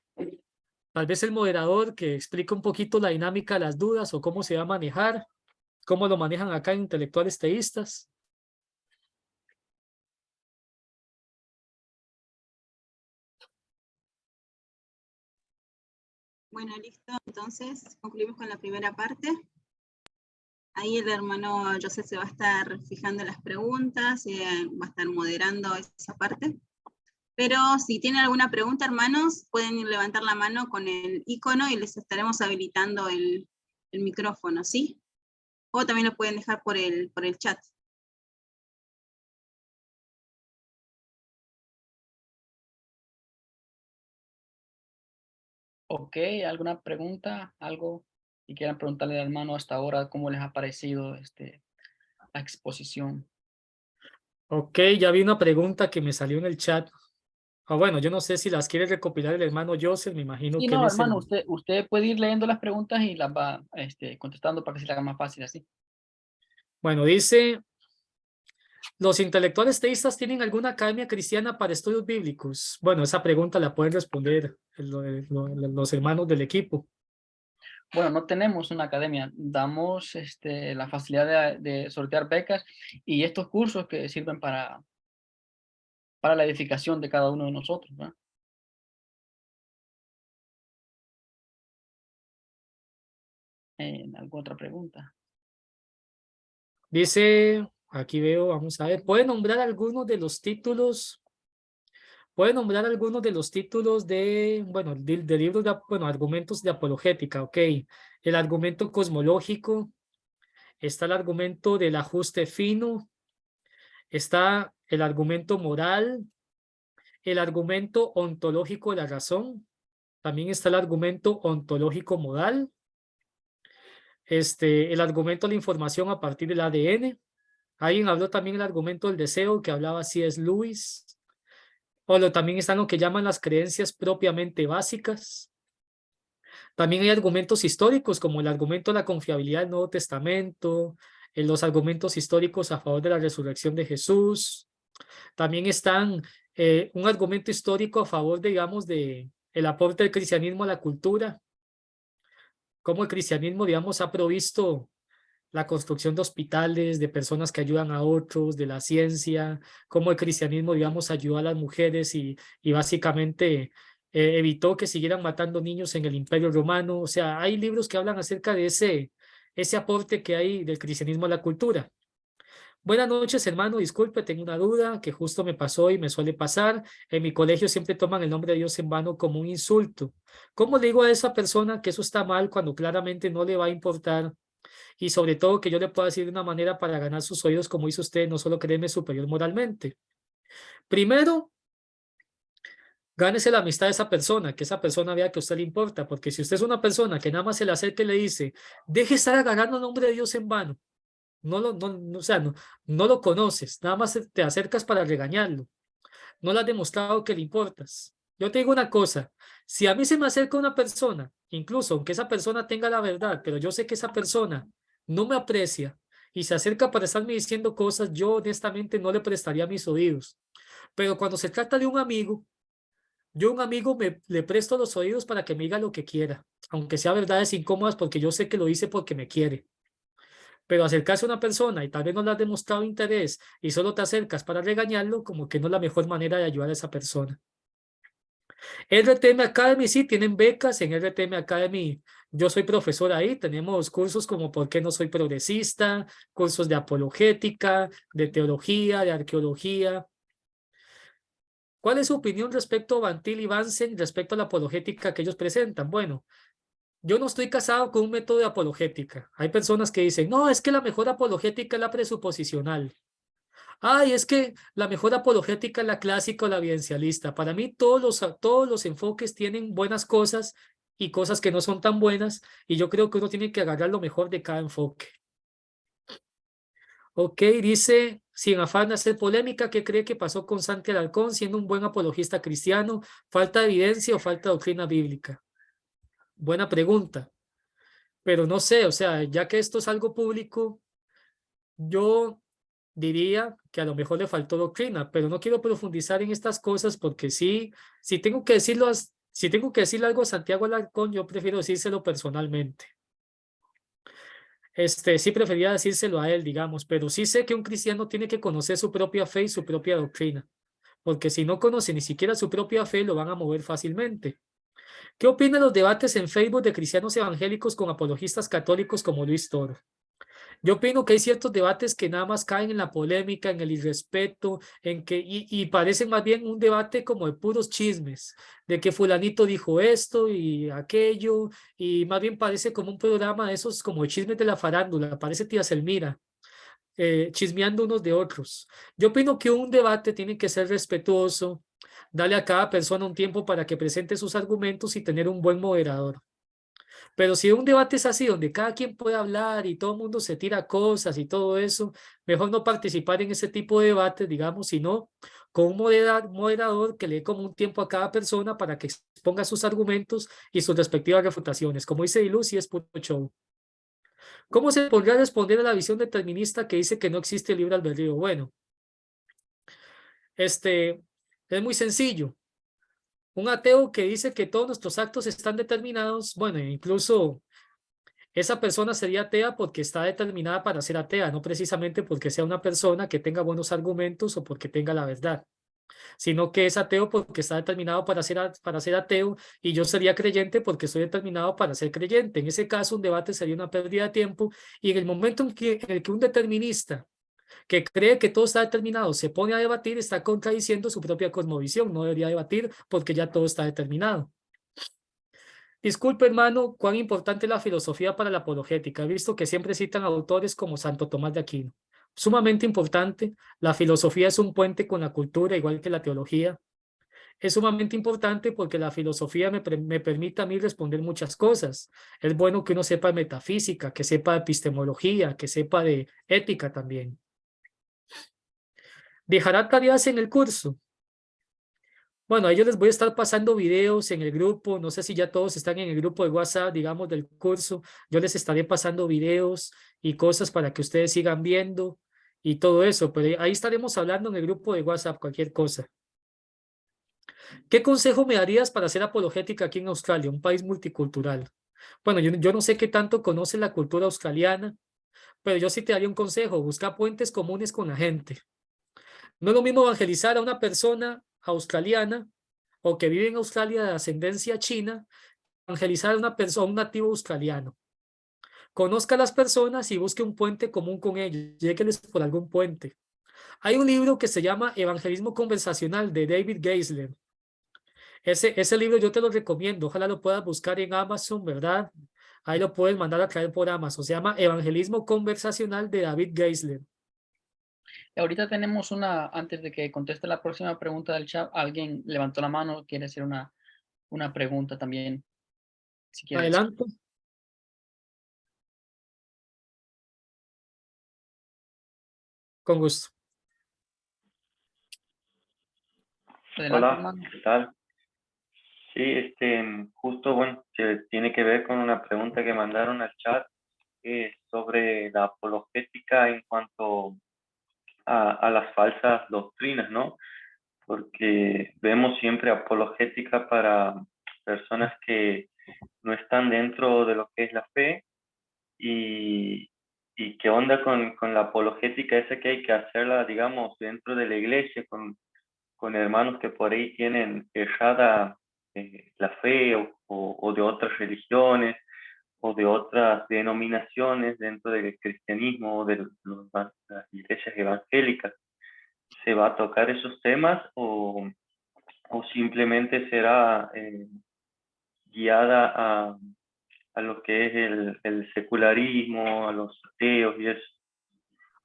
Tal vez el moderador que explique un poquito la dinámica de las dudas o cómo se va a manejar, cómo lo manejan acá en intelectuales teístas. Bueno, listo. Entonces, concluimos con la primera parte. Ahí el hermano José se va a estar fijando las preguntas, va a estar moderando esa parte. Pero si tienen alguna pregunta, hermanos, pueden levantar la mano con el icono y les estaremos habilitando el micrófono, ¿sí? O también lo pueden dejar por el chat. Ok, ¿alguna pregunta? ¿Algo que quieran preguntarle al hermano hasta ahora? ¿Cómo les ha parecido la exposición? Ok, ya vi una pregunta que me salió en el chat. Bueno, yo no sé si las quiere recopilar el hermano Joseph, me imagino Sí, que él no, es hermano, el... usted puede ir leyendo las preguntas y las va contestando para que se le haga más fácil así. Bueno, dice, ¿los intelectuales teístas tienen alguna academia cristiana para estudios bíblicos? Bueno, esa pregunta la pueden responder los hermanos del equipo. Bueno, no tenemos una academia, damos la facilidad de sortear becas y estos cursos que sirven para la edificación de cada uno de nosotros, ¿verdad? ¿Alguna otra pregunta? Dice, aquí veo, vamos a ver, ¿puede nombrar algunos de los títulos? ¿Puede nombrar algunos de los títulos de, bueno, de libros de, bueno, argumentos de apologética? Ok, el argumento cosmológico, está el argumento del ajuste fino, está el argumento moral, el argumento ontológico de la razón, también está el argumento ontológico modal, el argumento de la información a partir del ADN. Alguien habló también el argumento del deseo que hablaba C.S. Lewis. También están lo que llaman las creencias propiamente básicas. También hay argumentos históricos como el argumento de la confiabilidad del Nuevo Testamento, los argumentos históricos a favor de la resurrección de Jesús. También están un argumento histórico a favor, digamos, de el aporte del cristianismo a la cultura, cómo el cristianismo, digamos, ha provisto la construcción de hospitales, de personas que ayudan a otros, de la ciencia, cómo el cristianismo, digamos, ayudó a las mujeres y básicamente evitó que siguieran matando niños en el Imperio Romano. O sea, hay libros que hablan acerca de ese aporte que hay del cristianismo a la cultura. Buenas noches, hermano. Disculpe, tengo una duda que justo me pasó y me suele pasar. En mi colegio siempre toman el nombre de Dios en vano como un insulto. ¿Cómo le digo a esa persona que eso está mal cuando claramente no le va a importar? Y sobre todo que yo le pueda decir de una manera para ganar sus oídos, como hizo usted, no solo creerme superior moralmente. Primero, gánese la amistad de esa persona, que esa persona vea que a usted le importa, porque si usted es una persona que nada más se le acerca y le dice, deje estar agarrando el nombre de Dios en vano, o sea, no lo conoces, nada más te acercas para regañarlo, no le has demostrado que le importas. Yo te digo una cosa, si a mí se me acerca una persona, incluso aunque esa persona tenga la verdad, pero yo sé que esa persona no me aprecia y se acerca para estarme diciendo cosas, yo honestamente no le prestaría mis oídos. Pero cuando se trata de un amigo, yo a un amigo le presto los oídos para que me diga lo que quiera, aunque sea verdades incómodas porque yo sé que lo dice porque me quiere. Pero acercarse a una persona y tal vez no le has demostrado interés y solo te acercas para regañarlo, como que no es la mejor manera de ayudar a esa persona. RTM Academy, sí, tienen becas en RTM Academy. Yo soy profesor ahí, tenemos cursos como ¿Por qué no soy progresista? Cursos de apologética, de teología, de arqueología. ¿Cuál es su opinión respecto a Bantil y Bansen respecto a la apologética que ellos presentan? Bueno, yo no estoy casado con un método de apologética. Hay personas que dicen, no, es que la mejor apologética es la presuposicional. Ay, es que la mejor apologética es la clásica o la evidencialista. Para mí todos los enfoques tienen buenas cosas y cosas que no son tan buenas, y yo creo que uno tiene que agarrar lo mejor de cada enfoque. Ok, dice, sin afán de hacer polémica, ¿qué cree que pasó con Santi Alarcón siendo un buen apologista cristiano? ¿Falta de evidencia o falta de doctrina bíblica? Buena pregunta, pero no sé, o sea, ya que esto es algo público, yo diría que a lo mejor le faltó doctrina, pero no quiero profundizar en estas cosas porque sí, si tengo que decirlo, si tengo que decirle algo a Santiago Alarcón, yo prefiero decírselo personalmente. Sí prefería decírselo a él, digamos, pero sí sé que un cristiano tiene que conocer su propia fe y su propia doctrina, porque si no conoce ni siquiera su propia fe, lo van a mover fácilmente. ¿Qué opinan los debates en Facebook de cristianos evangélicos con apologistas católicos como Luis Toro? Yo opino que hay ciertos debates que nada más caen en la polémica, en el irrespeto, y parecen más bien un debate como de puros chismes, de que fulanito dijo esto y aquello, y más bien parece como un programa de esos como de chismes de la farándula, parece tía Selmira, chismeando unos de otros. Yo opino que un debate tiene que ser respetuoso, darle a cada persona un tiempo para que presente sus argumentos y tener un buen moderador. Pero si un debate es así, donde cada quien puede hablar y todo el mundo se tira cosas y todo eso, mejor no participar en ese tipo de debates, digamos, sino con un moderador que le dé como un tiempo a cada persona para que exponga sus argumentos y sus respectivas refutaciones. Como dice Diluc, es puro show. ¿Cómo se podría responder a la visión determinista que dice que no existe el libre albedrío? Bueno, es muy sencillo. Un ateo que dice que todos nuestros actos están determinados, bueno, incluso esa persona sería atea porque está determinada para ser atea, no precisamente porque sea una persona que tenga buenos argumentos o porque tenga la verdad, sino que es ateo porque está determinado para ser ateo, y yo sería creyente porque estoy determinado para ser creyente. En ese caso, un debate sería una pérdida de tiempo, y en el momento en el que un determinista que cree que todo está determinado se pone a debatir, está contradiciendo su propia cosmovisión. No debería debatir porque ya todo está determinado. Disculpe, hermano, cuán importante es la filosofía para la apologética. He visto que siempre citan autores como Santo Tomás de Aquino. Sumamente importante. La filosofía es un puente con la cultura, igual que la teología. Es sumamente importante porque la filosofía me permite a mí responder muchas cosas. Es bueno que uno sepa de metafísica, que sepa de epistemología, que sepa de ética también. ¿Dejará tareas en el curso? Bueno, a ellos les voy a estar pasando videos en el grupo. No sé si ya todos están en el grupo de WhatsApp, digamos, del curso. Yo les estaré pasando videos y cosas para que ustedes sigan viendo y todo eso. Pero ahí estaremos hablando en el grupo de WhatsApp, cualquier cosa. ¿Qué consejo me darías para hacer apologética aquí en Australia, un país multicultural? Bueno, yo no sé qué tanto conoces la cultura australiana, pero yo sí te daría un consejo: busca puentes comunes con la gente. No es lo mismo evangelizar a una persona australiana o que vive en Australia de ascendencia china, evangelizar a una persona, un nativo australiano. Conozca a las personas y busque un puente común con ellos. Llégueles por algún puente. Hay un libro que se llama Evangelismo Conversacional de David Geisler. Ese libro yo te lo recomiendo. Ojalá lo puedas buscar en Amazon, ¿verdad? Ahí lo puedes mandar a traer por Amazon. Se llama Evangelismo Conversacional de David Geisler. Ahorita tenemos antes de que conteste la próxima pregunta del chat, alguien levantó la mano, quiere hacer una pregunta también, si quieres. Adelante. Con gusto. Adelante, Hola, hermano. ¿qué tal? Sí, justo, bueno, que tiene que ver con una pregunta que mandaron al chat sobre la apologética en cuanto a las falsas doctrinas, ¿no? Porque vemos siempre apologética para personas que no están dentro de lo que es la fe, y qué onda con la apologética esa que hay que hacerla, digamos, dentro de la iglesia, con hermanos que por ahí tienen errada la fe o de otras religiones o de otras denominaciones dentro del cristianismo o de las iglesias evangélicas. ¿Se va a tocar esos temas o simplemente será guiada a lo que es el secularismo, a los ateos y eso?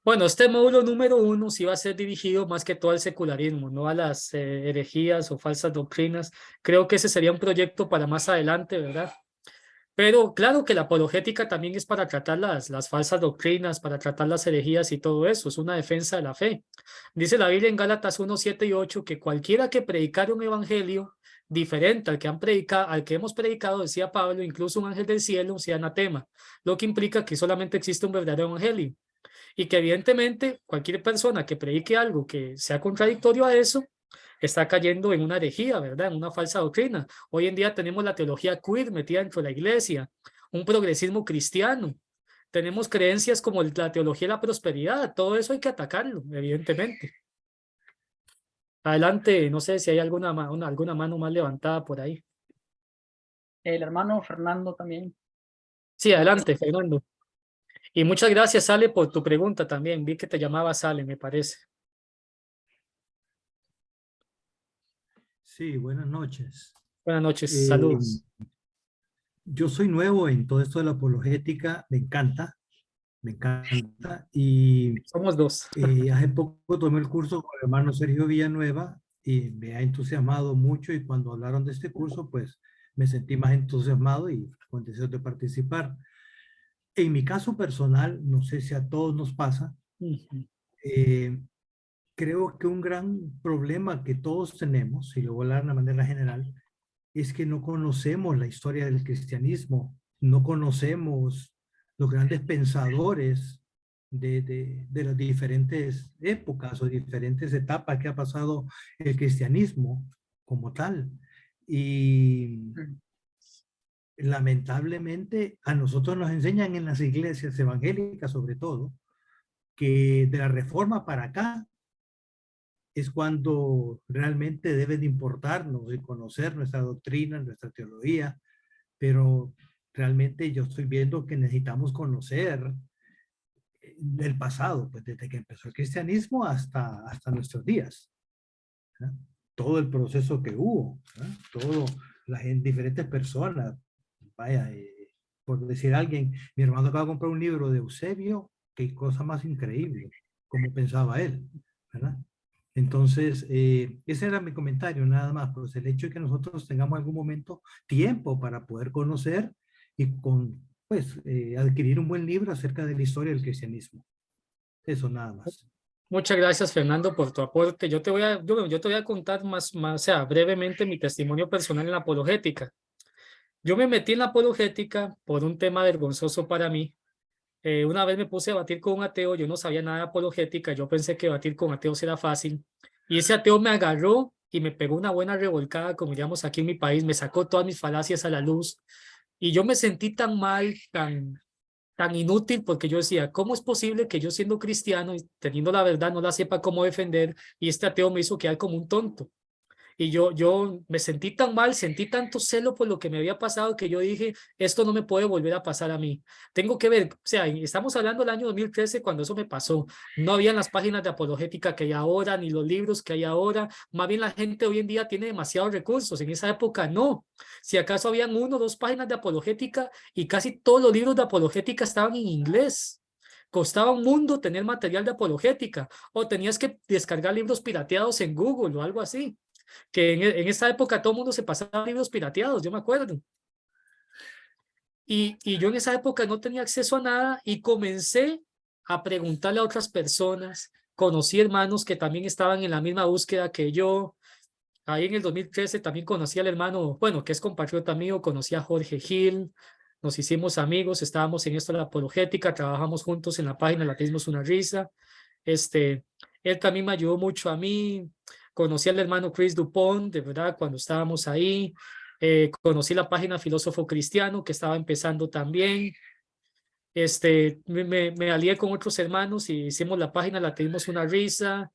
Bueno, este módulo número 1 sí va a ser dirigido más que todo al secularismo, no a las herejías o falsas doctrinas. Creo que ese sería un proyecto para más adelante, ¿verdad? Pero claro que la apologética también es para tratar las falsas doctrinas, para tratar las herejías y todo eso, es una defensa de la fe. Dice la Biblia en Gálatas 1, 7 y 8 que cualquiera que predicara un evangelio diferente al que hemos predicado, decía Pablo, incluso un ángel del cielo, sea anatema, lo que implica que solamente existe un verdadero evangelio y que evidentemente cualquier persona que predique algo que sea contradictorio a eso, está cayendo en una herejía, ¿verdad? En una falsa doctrina. Hoy en día tenemos la teología queer metida dentro de la iglesia, un progresismo cristiano. Tenemos creencias como la teología de la prosperidad. Todo eso hay que atacarlo, evidentemente. Adelante, no sé si hay alguna mano más levantada por ahí. El hermano Fernando también. Sí, adelante, Fernando. Y muchas gracias, Ale, por tu pregunta también. Vi que te llamabas Ale, me parece. Sí, buenas noches. Buenas noches, saludos. Yo soy nuevo en todo esto de la apologética, me encanta, y Somos dos. hace poco tomé el curso con el hermano Sergio Villanueva y me ha entusiasmado mucho y cuando hablaron de este curso, pues me sentí más entusiasmado y con deseo de participar. En mi caso personal, no sé si a todos nos pasa, creo que un gran problema que todos tenemos, y lo voy a hablar de una manera general, es que no conocemos la historia del cristianismo, no conocemos los grandes pensadores de las diferentes épocas o diferentes etapas que ha pasado el cristianismo como tal. Y lamentablemente a nosotros nos enseñan en las iglesias evangélicas sobre todo, que de la Reforma para acá es cuando realmente debe de importarnos y conocer nuestra doctrina, nuestra teología, pero realmente yo estoy viendo que necesitamos conocer el pasado, pues desde que empezó el cristianismo hasta nuestros días. ¿Verdad? Todo el proceso que hubo, ¿verdad? Todo, diferentes personas, vaya, por decir alguien, mi hermano acaba de comprar un libro de Eusebio, qué cosa más increíble, como pensaba él, ¿verdad? Entonces, ese era mi comentario, nada más, pues el hecho de que nosotros tengamos algún momento tiempo para poder conocer y pues, adquirir un buen libro acerca de la historia del cristianismo. Eso nada más. Muchas gracias, Fernando, por tu aporte. Yo te voy a contar más, o sea, brevemente mi testimonio personal en la apologética. Yo me metí en la apologética por un tema vergonzoso para mí. Una vez me puse a debatir con un ateo, yo no sabía nada de apologética, yo pensé que debatir con ateos era fácil, y ese ateo me agarró y me pegó una buena revolcada, como diríamos aquí en mi país, me sacó todas mis falacias a la luz, y yo me sentí tan mal, tan inútil, porque yo decía, ¿cómo es posible que yo siendo cristiano y teniendo la verdad no la sepa cómo defender, y este ateo me hizo quedar como un tonto? Y yo me sentí tan mal, sentí tanto celo por lo que me había pasado que yo dije, esto no me puede volver a pasar a mí. Tengo que ver, o sea, estamos hablando del año 2013 cuando eso me pasó. No habían las páginas de apologética que hay ahora, ni los libros que hay ahora. Más bien la gente hoy en día tiene demasiados recursos. En esa época no. Si acaso habían 1 o 2 páginas de apologética y casi todos los libros de apologética estaban en inglés. Costaba un mundo tener material de apologética o tenías que descargar libros pirateados en Google o algo así. Que en esa época todo el mundo se pasaba libros pirateados, yo me acuerdo. Y yo en esa época no tenía acceso a nada y comencé a preguntarle a otras personas. Conocí hermanos que también estaban en la misma búsqueda que yo. Ahí en el 2013 también conocí al hermano, bueno, que es compatriota mío, conocí a Jorge Gil, nos hicimos amigos, estábamos en esto de la apologética, trabajamos juntos en la página La Ateísmo es una risa. Él también me ayudó mucho a mí. Conocí al hermano Chris Dupont, de verdad, cuando estábamos ahí. Conocí la página Filósofo Cristiano, que estaba empezando también. Me alié con otros hermanos y hicimos la página La Ateísmo es una risa.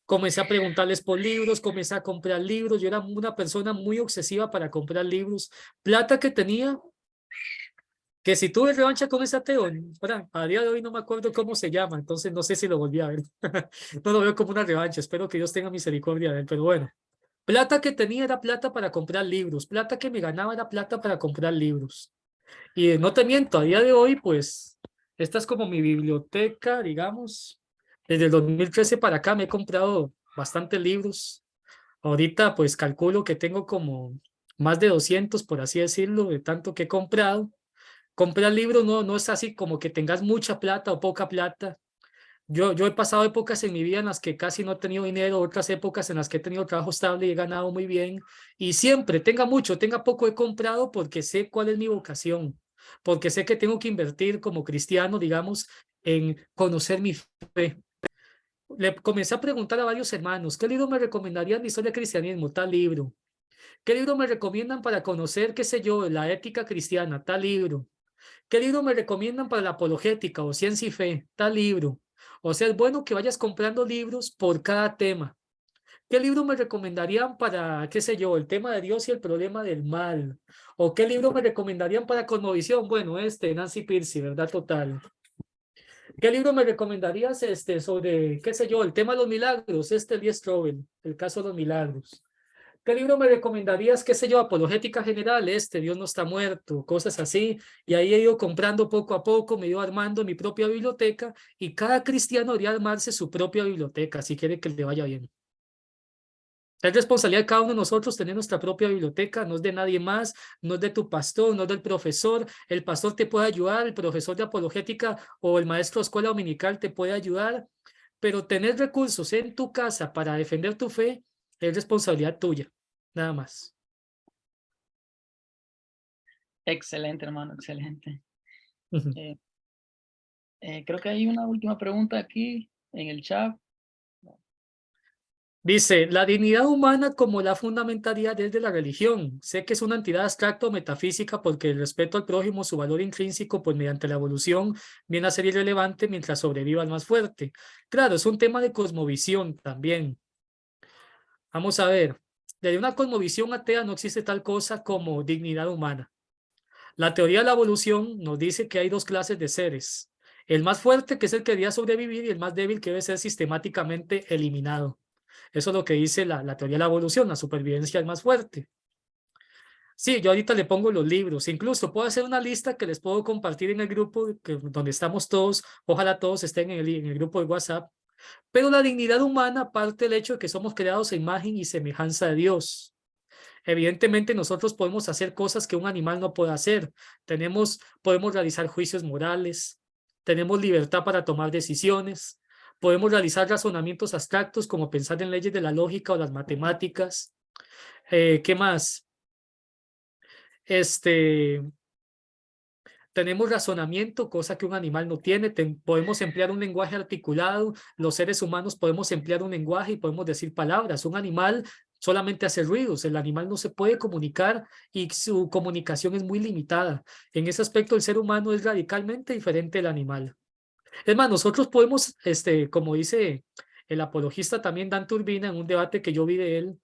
Comencé a preguntarles por libros, comencé a comprar libros. Yo era una persona muy obsesiva para comprar libros. Plata que tenía, que si tuve revancha con ese ateo, ahora, a día de hoy no me acuerdo cómo se llama, entonces no sé si lo volví a ver. No lo veo como una revancha, espero que Dios tenga misericordia de él, pero bueno. Plata que tenía era plata para comprar libros, plata que me ganaba era plata para comprar libros. Y no te miento, a día de hoy, pues, esta es como mi biblioteca, digamos. Desde el 2013 para acá me he comprado bastantes libros. Ahorita, pues, calculo que tengo como más de 200, por así decirlo, de tanto que he comprado. Comprar libros no es así como que tengas mucha plata o poca plata. Yo he pasado épocas en mi vida en las que casi no he tenido dinero, otras épocas en las que he tenido trabajo estable y he ganado muy bien. Y siempre, tenga mucho, tenga poco, he comprado porque sé cuál es mi vocación, porque sé que tengo que invertir como cristiano, digamos, en conocer mi fe. Le comencé a preguntar a varios hermanos, ¿qué libro me recomendarían de historia del cristianismo? Tal libro. ¿Qué libro me recomiendan para conocer, qué sé yo, la ética cristiana? Tal libro. ¿Qué libro me recomiendan para la apologética o ciencia y fe? Tal libro. O sea, es bueno que vayas comprando libros por cada tema. ¿Qué libro me recomendarían para, qué sé yo, el tema de Dios y el problema del mal? ¿O qué libro me recomendarían para cosmovisión? Bueno, Nancy Pearcey, ¿verdad? Total. ¿Qué libro me recomendarías sobre, qué sé yo, el tema de los milagros? Lee Strobel, el caso de los milagros. ¿Qué libro me recomendarías, qué sé yo, apologética general, Dios no está muerto, cosas así? Y ahí he ido comprando poco a poco, me he ido armando mi propia biblioteca y cada cristiano debería armarse su propia biblioteca si quiere que le vaya bien. Es responsabilidad de cada uno de nosotros tener nuestra propia biblioteca, no es de nadie más, no es de tu pastor, no es del profesor. El pastor te puede ayudar, el profesor de apologética o el maestro de escuela dominical te puede ayudar, pero tener recursos en tu casa para defender tu fe es responsabilidad tuya, nada más. Excelente, hermano, excelente. Creo que hay una última pregunta aquí en el chat. Dice, la dignidad humana como la fundamentalidad desde la religión. Sé que es una entidad abstracta o metafísica porque el respeto al prójimo, su valor intrínseco, pues mediante la evolución viene a ser irrelevante mientras sobreviva el más fuerte. Claro, es un tema de cosmovisión también. Vamos a ver, desde una cosmovisión atea no existe tal cosa como dignidad humana. La teoría de la evolución nos dice que hay dos clases de seres. El más fuerte, que es el que debería sobrevivir, y el más débil, que debe ser sistemáticamente eliminado. Eso es lo que dice la teoría de la evolución, la supervivencia es más fuerte. Sí, yo ahorita le pongo los libros, incluso puedo hacer una lista que les puedo compartir en el grupo donde estamos todos, ojalá todos estén en el grupo de WhatsApp, pero la dignidad humana parte del hecho de que somos creados a imagen y semejanza de Dios. Evidentemente nosotros podemos hacer cosas que un animal no puede hacer, podemos realizar juicios morales, tenemos libertad para tomar decisiones, podemos realizar razonamientos abstractos como pensar en leyes de la lógica o las matemáticas. ¿Qué más? Tenemos razonamiento, cosa que un animal no tiene. Podemos emplear un lenguaje articulado. Los seres humanos podemos emplear un lenguaje y podemos decir palabras. Un animal solamente hace ruidos. El animal no se puede comunicar y su comunicación es muy limitada. En ese aspecto, el ser humano es radicalmente diferente del animal. Es más, nosotros podemos, como dice el apologista también Dan Turbina en un debate que yo vi de él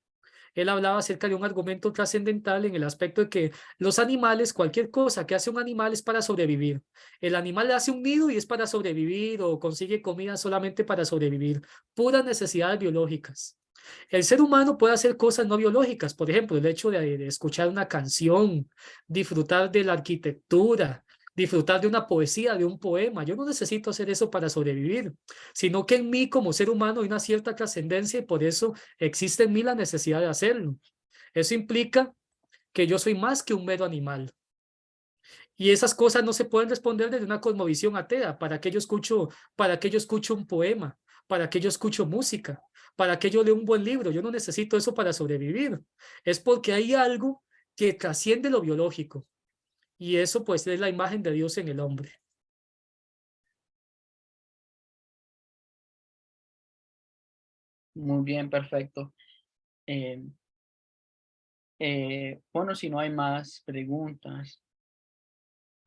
hablaba acerca de un argumento trascendental en el aspecto de que los animales, cualquier cosa que hace un animal es para sobrevivir. El animal hace un nido y es para sobrevivir o consigue comida solamente para sobrevivir. Puras necesidades biológicas. El ser humano puede hacer cosas no biológicas, por ejemplo, el hecho de escuchar una canción, disfrutar de la arquitectura, disfrutar de una poesía, de un poema. Yo no necesito hacer eso para sobrevivir, sino que en mí como ser humano hay una cierta trascendencia y por eso existe en mí la necesidad de hacerlo. Eso implica que yo soy más que un mero animal. Y esas cosas no se pueden responder desde una cosmovisión atea. Para que yo escucho un poema, para que yo escucho música, para que yo lea un buen libro. Yo no necesito eso para sobrevivir. Es porque hay algo que trasciende lo biológico. Y eso pues es la imagen de Dios en el hombre. Muy bien, perfecto. Bueno, si no hay más preguntas.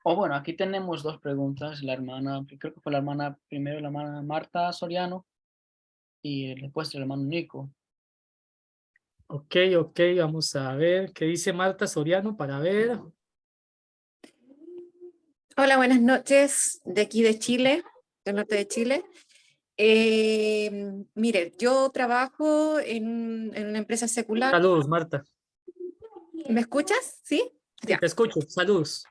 Bueno, aquí tenemos dos preguntas. La hermana, creo que fue la hermana primero, la hermana Marta Soriano. y después el hermano Nico. Ok, vamos a ver qué dice Marta Soriano para ver. Hola, buenas noches, de aquí de Chile, del norte de Chile. Mire, yo trabajo en una empresa secular. Saludos, Marta. ¿Me escuchas? ¿Sí? Sí, Ya. te escucho, saludos.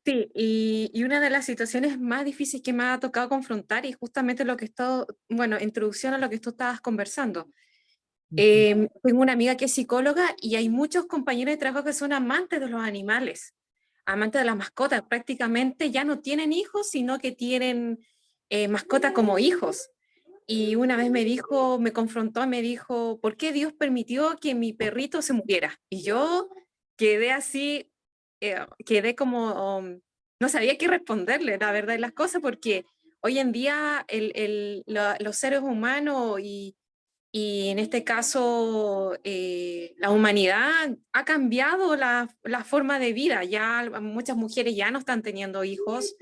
Sí, y una de las situaciones más difíciles que me ha tocado confrontar, y justamente lo que estoy, bueno, introducción a lo que tú estabas conversando. Tengo una amiga que es psicóloga y hay muchos compañeros de trabajo que son amantes de los animales, amantes de las mascotas, prácticamente ya no tienen hijos, sino que tienen mascotas como hijos. Y una vez me dijo, me confrontó, me dijo, ¿por qué Dios permitió que mi perrito se muriera? Y yo quedé así, quedé como, no sabía qué responderle, la verdad de las cosas, porque hoy en día los seres humanos y en este caso la humanidad ha cambiado la forma de vida. Ya muchas mujeres ya no están teniendo hijos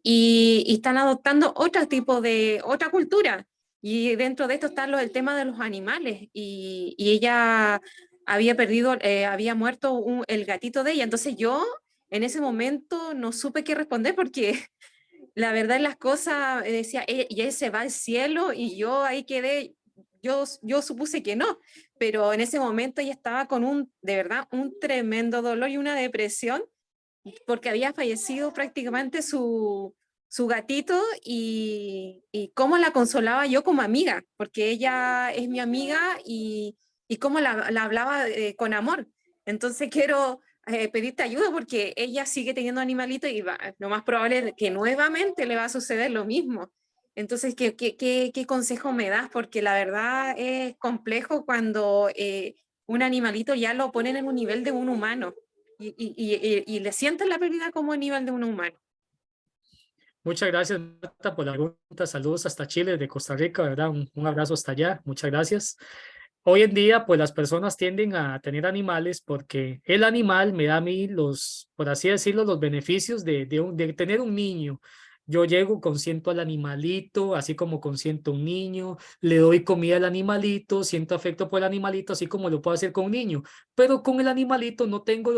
y están adoptando otro tipo de, otra cultura. Y dentro de esto está el tema de los animales. Y ella había perdido, había muerto el gatito de ella. Entonces yo en ese momento no supe qué responder porque la verdad las cosas, decía, y él se va al cielo y yo ahí quedé, yo supuse que no, pero en ese momento ella estaba con de verdad, un tremendo dolor y una depresión porque había fallecido prácticamente su gatito y cómo la consolaba yo como amiga, porque ella es mi amiga y cómo la hablaba con amor. Entonces quiero pedirte ayuda porque ella sigue teniendo animalitos y lo más probable es que nuevamente le va a suceder lo mismo. Entonces, ¿qué consejo me das? Porque la verdad es complejo cuando un animalito ya lo ponen en un nivel de un humano y le sienten la pérdida como a nivel de un humano. Muchas gracias, Marta, por la pregunta. Saludos hasta Chile, de Costa Rica, ¿verdad? Un abrazo hasta allá. Muchas gracias. Hoy en día, pues las personas tienden a tener animales porque el animal me da a mí los, por así decirlo, los beneficios de tener un niño. Yo llego, consiento al animalito, así como consiento a un niño, le doy comida al animalito, siento afecto por el animalito, así como lo puedo hacer con un niño. Pero con el animalito no tengo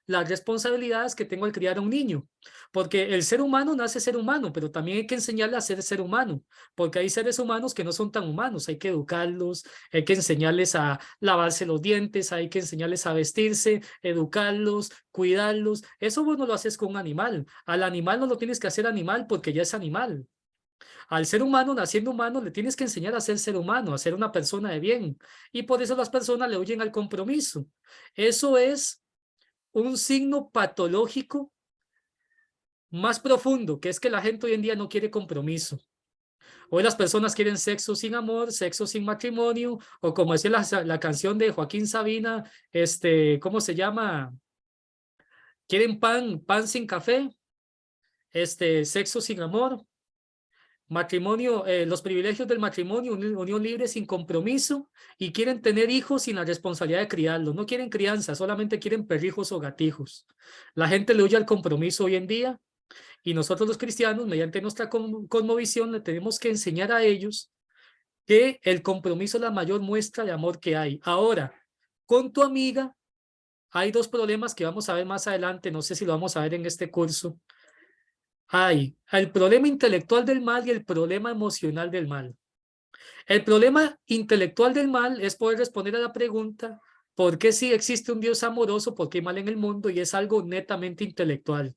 las responsabilidades que tengo al criar a un niño. Porque el ser humano nace ser humano, pero también hay que enseñarle a ser humano, porque hay seres humanos que no son tan humanos, hay que educarlos, hay que enseñarles a lavarse los dientes, hay que enseñarles a vestirse, educarlos, cuidarlos. Eso vos no lo haces con un animal. Al animal no lo tienes que hacer animal porque ya es animal. Al ser humano, naciendo humano, le tienes que enseñar a ser humano, a ser una persona de bien. Y por eso las personas le huyen al compromiso. Eso es un signo patológico más profundo, que es que la gente hoy en día no quiere compromiso. Hoy las personas quieren sexo sin amor, sexo sin matrimonio, o como decía la canción de Joaquín Sabina, ¿cómo se llama? Quieren pan sin café, sexo sin amor, matrimonio, los privilegios del matrimonio, unión libre sin compromiso, y quieren tener hijos sin la responsabilidad de criarlos. No quieren crianza, solamente quieren perrijos o gatijos. La gente le huye al compromiso hoy en día. Y nosotros los cristianos, mediante nuestra cosmovisión, le tenemos que enseñar a ellos que el compromiso es la mayor muestra de amor que hay. Ahora, con tu amiga, hay dos problemas que vamos a ver más adelante, no sé si lo vamos a ver en este curso. Hay el problema intelectual del mal y el problema emocional del mal. El problema intelectual del mal es poder responder a la pregunta, ¿por qué si existe un Dios amoroso, por qué hay mal en el mundo? Y es algo netamente intelectual.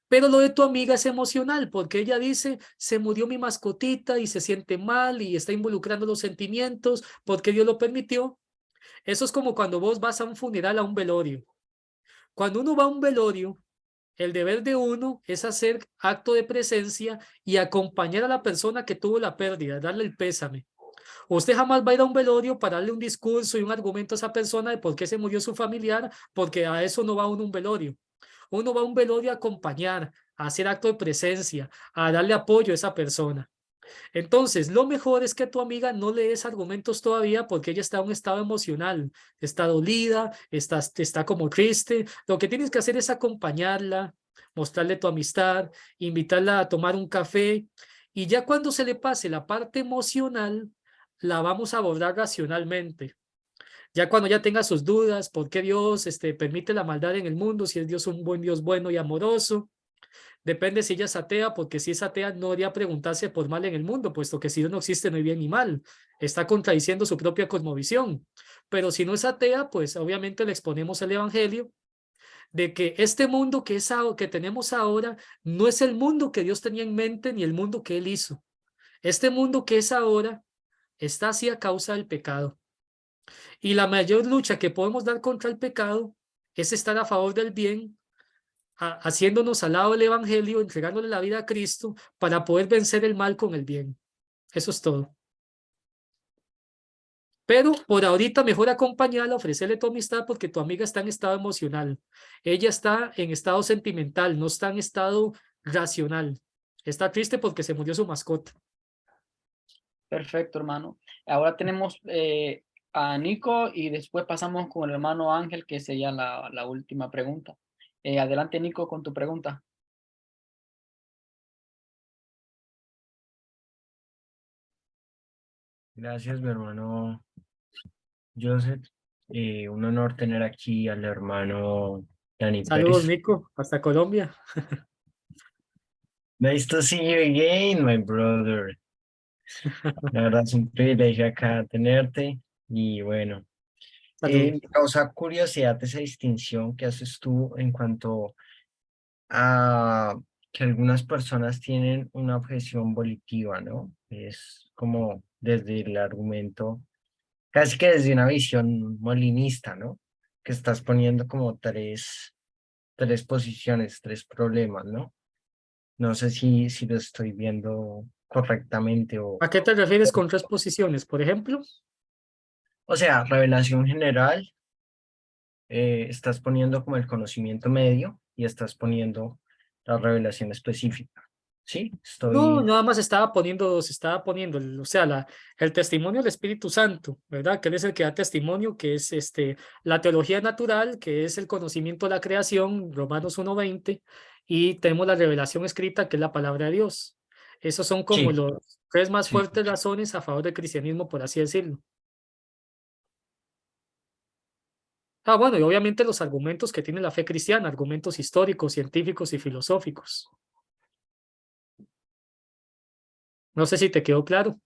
Pero lo de tu amiga es emocional, porque ella dice, se murió mi mascotita y se siente mal y está involucrando los sentimientos porque Dios lo permitió. Eso es como cuando vos vas a un funeral, a un velorio. Cuando uno va a un velorio, el deber de uno es hacer acto de presencia y acompañar a la persona que tuvo la pérdida, darle el pésame. Usted jamás va a ir a un velorio para darle un discurso y un argumento a esa persona de por qué se murió su familiar, porque a eso no va uno a un velorio. Uno va a un velorio a acompañar, a hacer acto de presencia, a darle apoyo a esa persona. Entonces, lo mejor es que a tu amiga no le des argumentos todavía porque ella está en un estado emocional, está dolida, está como triste. Lo que tienes que hacer es acompañarla, mostrarle tu amistad, invitarla a tomar un café y ya cuando se le pase la parte emocional, la vamos a abordar racionalmente. Ya cuando ya tenga sus dudas, ¿por qué Dios permite la maldad en el mundo? Si es Dios un buen Dios bueno y amoroso. Depende si ella es atea, porque si es atea no debería preguntarse por mal en el mundo, puesto que si Dios no existe no hay bien ni mal. Está contradiciendo su propia cosmovisión. Pero si no es atea, pues obviamente le exponemos el evangelio de que este mundo que tenemos ahora no es el mundo que Dios tenía en mente ni el mundo que Él hizo. Este mundo que es ahora está así a causa del pecado. Y la mayor lucha que podemos dar contra el pecado es estar a favor del bien, haciéndonos al lado del evangelio, entregándole la vida a Cristo para poder vencer el mal con el bien. Eso es todo. Pero por ahorita mejor acompañarla, ofrecerle tu amistad porque tu amiga está en estado emocional. Ella está en estado sentimental, no está en estado racional. Está triste porque se murió su mascota. Perfecto, hermano. Ahora tenemos a Nico y después pasamos con el hermano Ángel, que sería la última pregunta. Adelante, Nico, con tu pregunta. Gracias, mi hermano Joseph. Un honor tener aquí al hermano Dani Saludos, Pérez. Nico, hasta Colombia. Nice to see you again, my brother. La verdad es un privilegio acá tenerte. Y bueno, Saludos. me causa curiosidad esa distinción que haces tú en cuanto a que algunas personas tienen una objeción volitiva, ¿no? Es como desde el argumento, casi que desde una visión molinista, ¿no? Que estás poniendo como tres posiciones, tres problemas, ¿no? No sé si lo estoy viendo correctamente ¿A qué te refieres con tres posiciones? Por ejemplo, o sea, revelación general, estás poniendo como el conocimiento medio y estás poniendo la revelación específica. ¿Sí? no, Estoy... nada más se estaba poniendo, o sea, el testimonio del Espíritu Santo, ¿verdad? Que él es el que da testimonio, que es la teología natural, que es el conocimiento de la creación, Romanos 1:20, y tenemos la revelación escrita, que es la palabra de Dios. Esos son como Sí, los tres más sí. fuertes razones a favor del cristianismo, por así decirlo. Bueno, y obviamente los argumentos que tiene la fe cristiana, argumentos históricos, científicos y filosóficos. No sé si te quedó claro.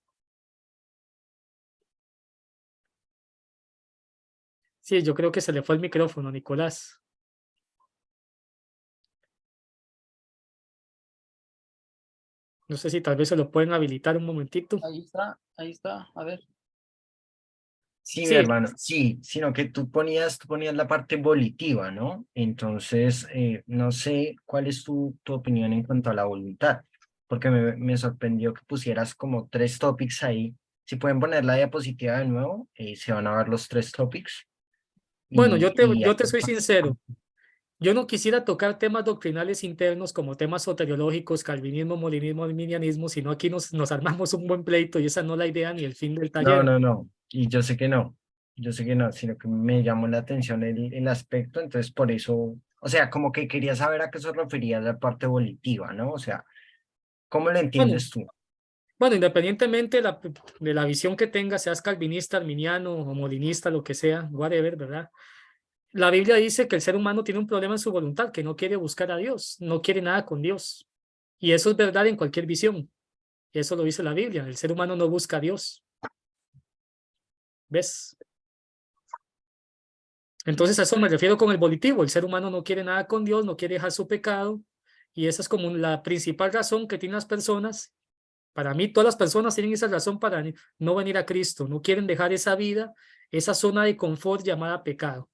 Sí, yo creo que se le fue el micrófono, Nicolás. No sé si tal vez se lo pueden habilitar un momentito. Ahí está, a ver. Sí, mi Sí, hermano, sí, sino que tú ponías la parte volitiva, ¿no? Entonces, no sé cuál es tu opinión en cuanto a la voluntad, porque me sorprendió que pusieras como tres topics ahí. Si pueden poner la diapositiva de nuevo, se van a ver los tres topics. bueno, Y yo te soy sincero. Yo no quisiera tocar temas doctrinales internos como temas soteriológicos, calvinismo, molinismo, arminianismo, sino aquí nos armamos un buen pleito y esa no es la idea ni el fin del no, taller. no, no, y yo sé que no, sino que me llamó la atención el aspecto, entonces por eso, o sea, como que quería saber a qué se refería la parte volitiva, ¿no? O sea, ¿cómo lo Bueno, entiendes tú? bueno, independientemente de la visión que tengas, seas calvinista, arminiano o molinista, lo que sea, whatever, ¿verdad? La Biblia dice que el ser humano tiene un problema en su voluntad, que no quiere buscar a Dios, no quiere nada con Dios. Y eso es verdad en cualquier visión. Eso lo dice la Biblia. El ser humano no busca a Dios. ¿Ves? Entonces a eso me refiero con el volitivo. El ser humano no quiere nada con Dios, no quiere dejar su pecado. Y esa es como la principal razón que tienen las personas. Para mí, todas las personas tienen esa razón para no venir a Cristo. No quieren dejar esa vida, esa zona de confort llamada pecado.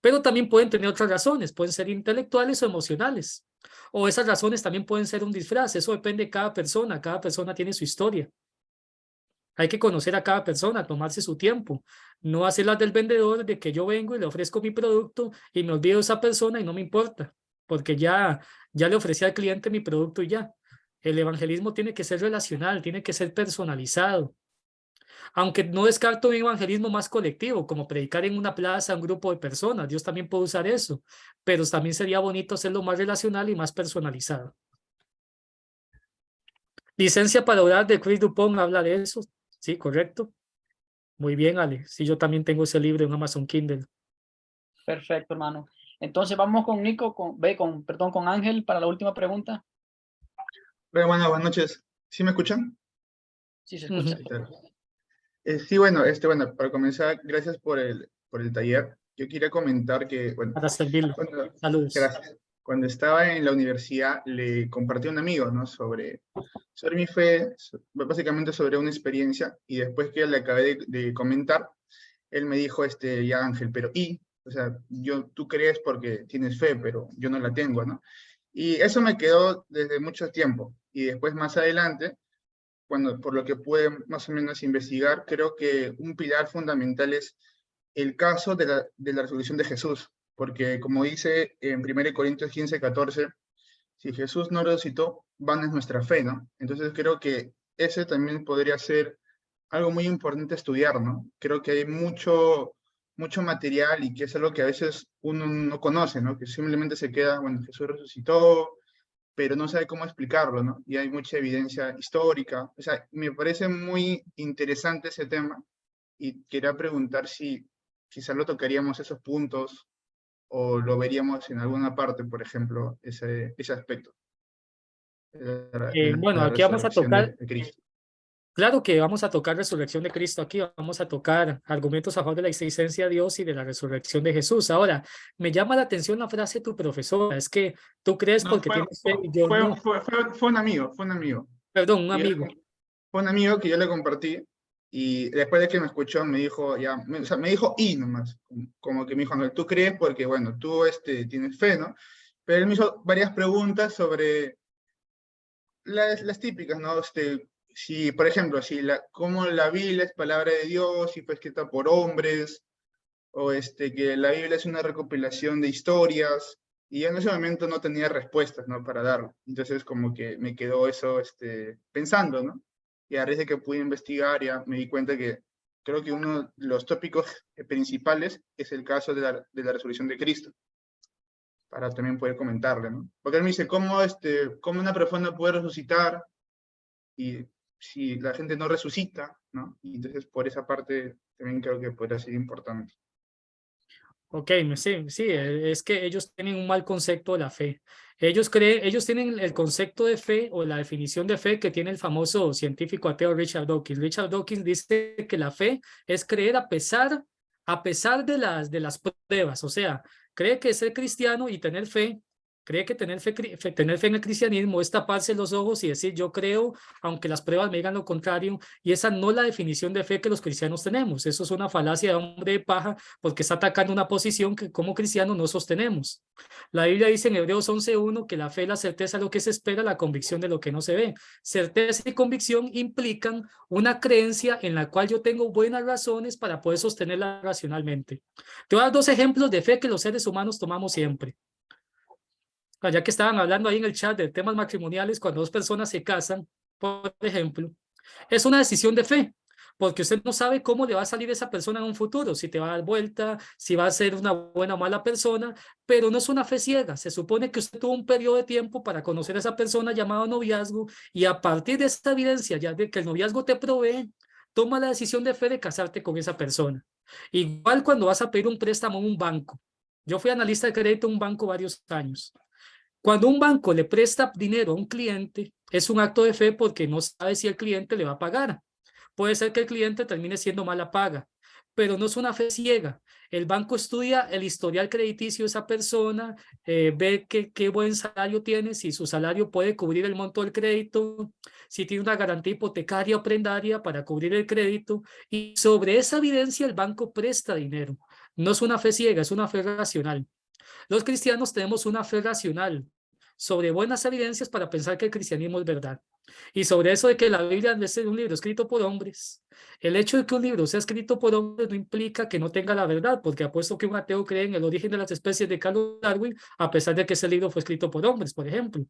Pero también pueden tener otras razones. Pueden ser intelectuales o emocionales. O esas razones también pueden ser un disfraz. Eso depende de cada persona. Cada persona tiene su historia. Hay que conocer a cada persona, tomarse su tiempo, no hacer las del vendedor de que yo vengo y le ofrezco mi producto y me olvido de esa persona y no me importa, porque ya le ofrecí al cliente mi producto y ya. El evangelismo tiene que ser relacional, tiene que ser personalizado. Aunque no descarto un evangelismo más colectivo, como predicar en una plaza a un grupo de personas. Dios también puede usar eso, pero también sería bonito hacerlo más relacional y más personalizado. Licencia para orar de Chris Dupont habla de eso, sí, correcto. Muy bien, Ale. Sí, yo también tengo ese libro en Amazon Kindle. Perfecto, hermano. Entonces vamos con Nico, con Ángel para la última pregunta. Bueno, buenas noches. ¿Sí me escuchan? Sí, se escucha. Sí, claro. Sí, bueno, para comenzar, gracias por el taller. Yo quería comentar que, bueno, Para servirle. cuando, Saludos. gracias. Cuando estaba en la universidad, le compartí a un amigo, ¿no? Sobre mi fe, básicamente sobre una experiencia, y después que le acabé de comentar, él me dijo, ya Ángel, o sea, tú crees porque tienes fe, pero yo no la tengo, ¿no? Y eso me quedó desde mucho tiempo. Y después, más adelante, por lo que pude más o menos investigar, creo que un pilar fundamental es el caso de la resurrección de Jesús, porque como dice en 1 Corintios 15:14, si Jesús no resucitó, vana es nuestra fe, ¿no? Entonces creo que ese también podría ser algo muy importante estudiar, ¿no? Creo que hay mucho material y que es algo que a veces uno no conoce, ¿no? Que simplemente se queda, bueno, Jesús resucitó, pero no sabe cómo explicarlo, ¿no? Y hay mucha evidencia histórica. O sea, me parece muy interesante ese tema y quería preguntar si quizás lo tocaríamos esos puntos o lo veríamos en alguna parte, por ejemplo, ese aspecto de Bueno, la aquí vamos a resurrección tocar, de Cristo. claro que vamos a tocar resurrección de Cristo aquí, vamos a tocar argumentos a favor de la existencia de Dios y de la resurrección de Jesús. Ahora, me llama la atención la frase de tu profesora, es que tú crees No, porque tienes fe y yo no. fue un amigo. Perdón, un Y amigo. fue un amigo que yo le compartí y después de que me escuchó me dijo, o sea, me dijo y nomás, como que me dijo, no, tú crees porque, bueno, tú tienes fe, ¿no? Pero él me hizo varias preguntas sobre las típicas, ¿no? Si, por ejemplo, cómo la Biblia es palabra de Dios, si fue escrita por hombres, o que la Biblia es una recopilación de historias, y yo en ese momento no tenía respuestas, ¿no? Para darlo. Entonces como que me quedó eso pensando, ¿no? Y a raíz de que pude investigar ya me di cuenta que creo que uno de los tópicos principales es el caso de la resurrección de Cristo, para también poder comentarle, ¿no? Porque él me dice, ¿cómo una persona puede resucitar y si la gente no resucita, ¿no? Y entonces por esa parte también creo que podría ser importante. Ok, sí, es que ellos tienen un mal concepto de la fe. Ellos tienen el concepto de fe o la definición de fe que tiene el famoso científico ateo Richard Dawkins. Richard Dawkins dice que la fe es creer a pesar de las pruebas. O sea, cree que ser cristiano y tener fe, cree que tener fe en el cristianismo es taparse los ojos y decir yo creo, aunque las pruebas me digan lo contrario, y esa no es la definición de fe que los cristianos tenemos. Eso es una falacia de hombre de paja porque está atacando una posición que como cristianos no sostenemos. La Biblia dice en Hebreos 11:1 que la fe es la certeza de lo que se espera, la convicción de lo que no se ve. Certeza y convicción implican una creencia en la cual yo tengo buenas razones para poder sostenerla racionalmente. Te voy a dar dos ejemplos de fe que los seres humanos tomamos siempre. Ya que estaban hablando ahí en el chat de temas matrimoniales, cuando dos personas se casan, por ejemplo, es una decisión de fe, porque usted no sabe cómo le va a salir esa persona en un futuro, si te va a dar vuelta, si va a ser una buena o mala persona, pero no es una fe ciega. Se supone que usted tuvo un periodo de tiempo para conocer a esa persona llamado noviazgo y a partir de esta evidencia, ya de que el noviazgo te provee, toma la decisión de fe de casarte con esa persona. Igual cuando vas a pedir un préstamo en un banco. Yo fui analista de crédito en un banco varios años. Cuando un banco le presta dinero a un cliente, es un acto de fe porque no sabe si el cliente le va a pagar. Puede ser que el cliente termine siendo mala paga, pero no es una fe ciega. El banco estudia el historial crediticio de esa persona, ve qué buen salario tiene, si su salario puede cubrir el monto del crédito, si tiene una garantía hipotecaria o prendaria para cubrir el crédito, y sobre esa evidencia el banco presta dinero. No es una fe ciega, es una fe racional. Los cristianos tenemos una fe racional sobre buenas evidencias para pensar que el cristianismo es verdad. Y sobre eso de que la Biblia es un libro escrito por hombres. El hecho de que un libro sea escrito por hombres no implica que no tenga la verdad, porque apuesto que un ateo cree en el origen de las especies de Carlos Darwin, a pesar de que ese libro fue escrito por hombres, por ejemplo.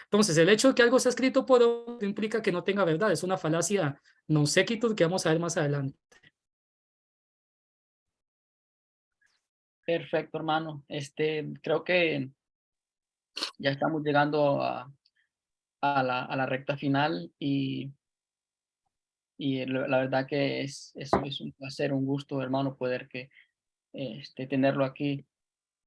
Entonces, el hecho de que algo sea escrito por hombres no implica que no tenga verdad. Es una falacia non sequitur que vamos a ver más adelante. Perfecto, hermano. Creo que ya estamos llegando a la recta final y y la verdad que es un placer, un gusto, hermano, poder tenerlo aquí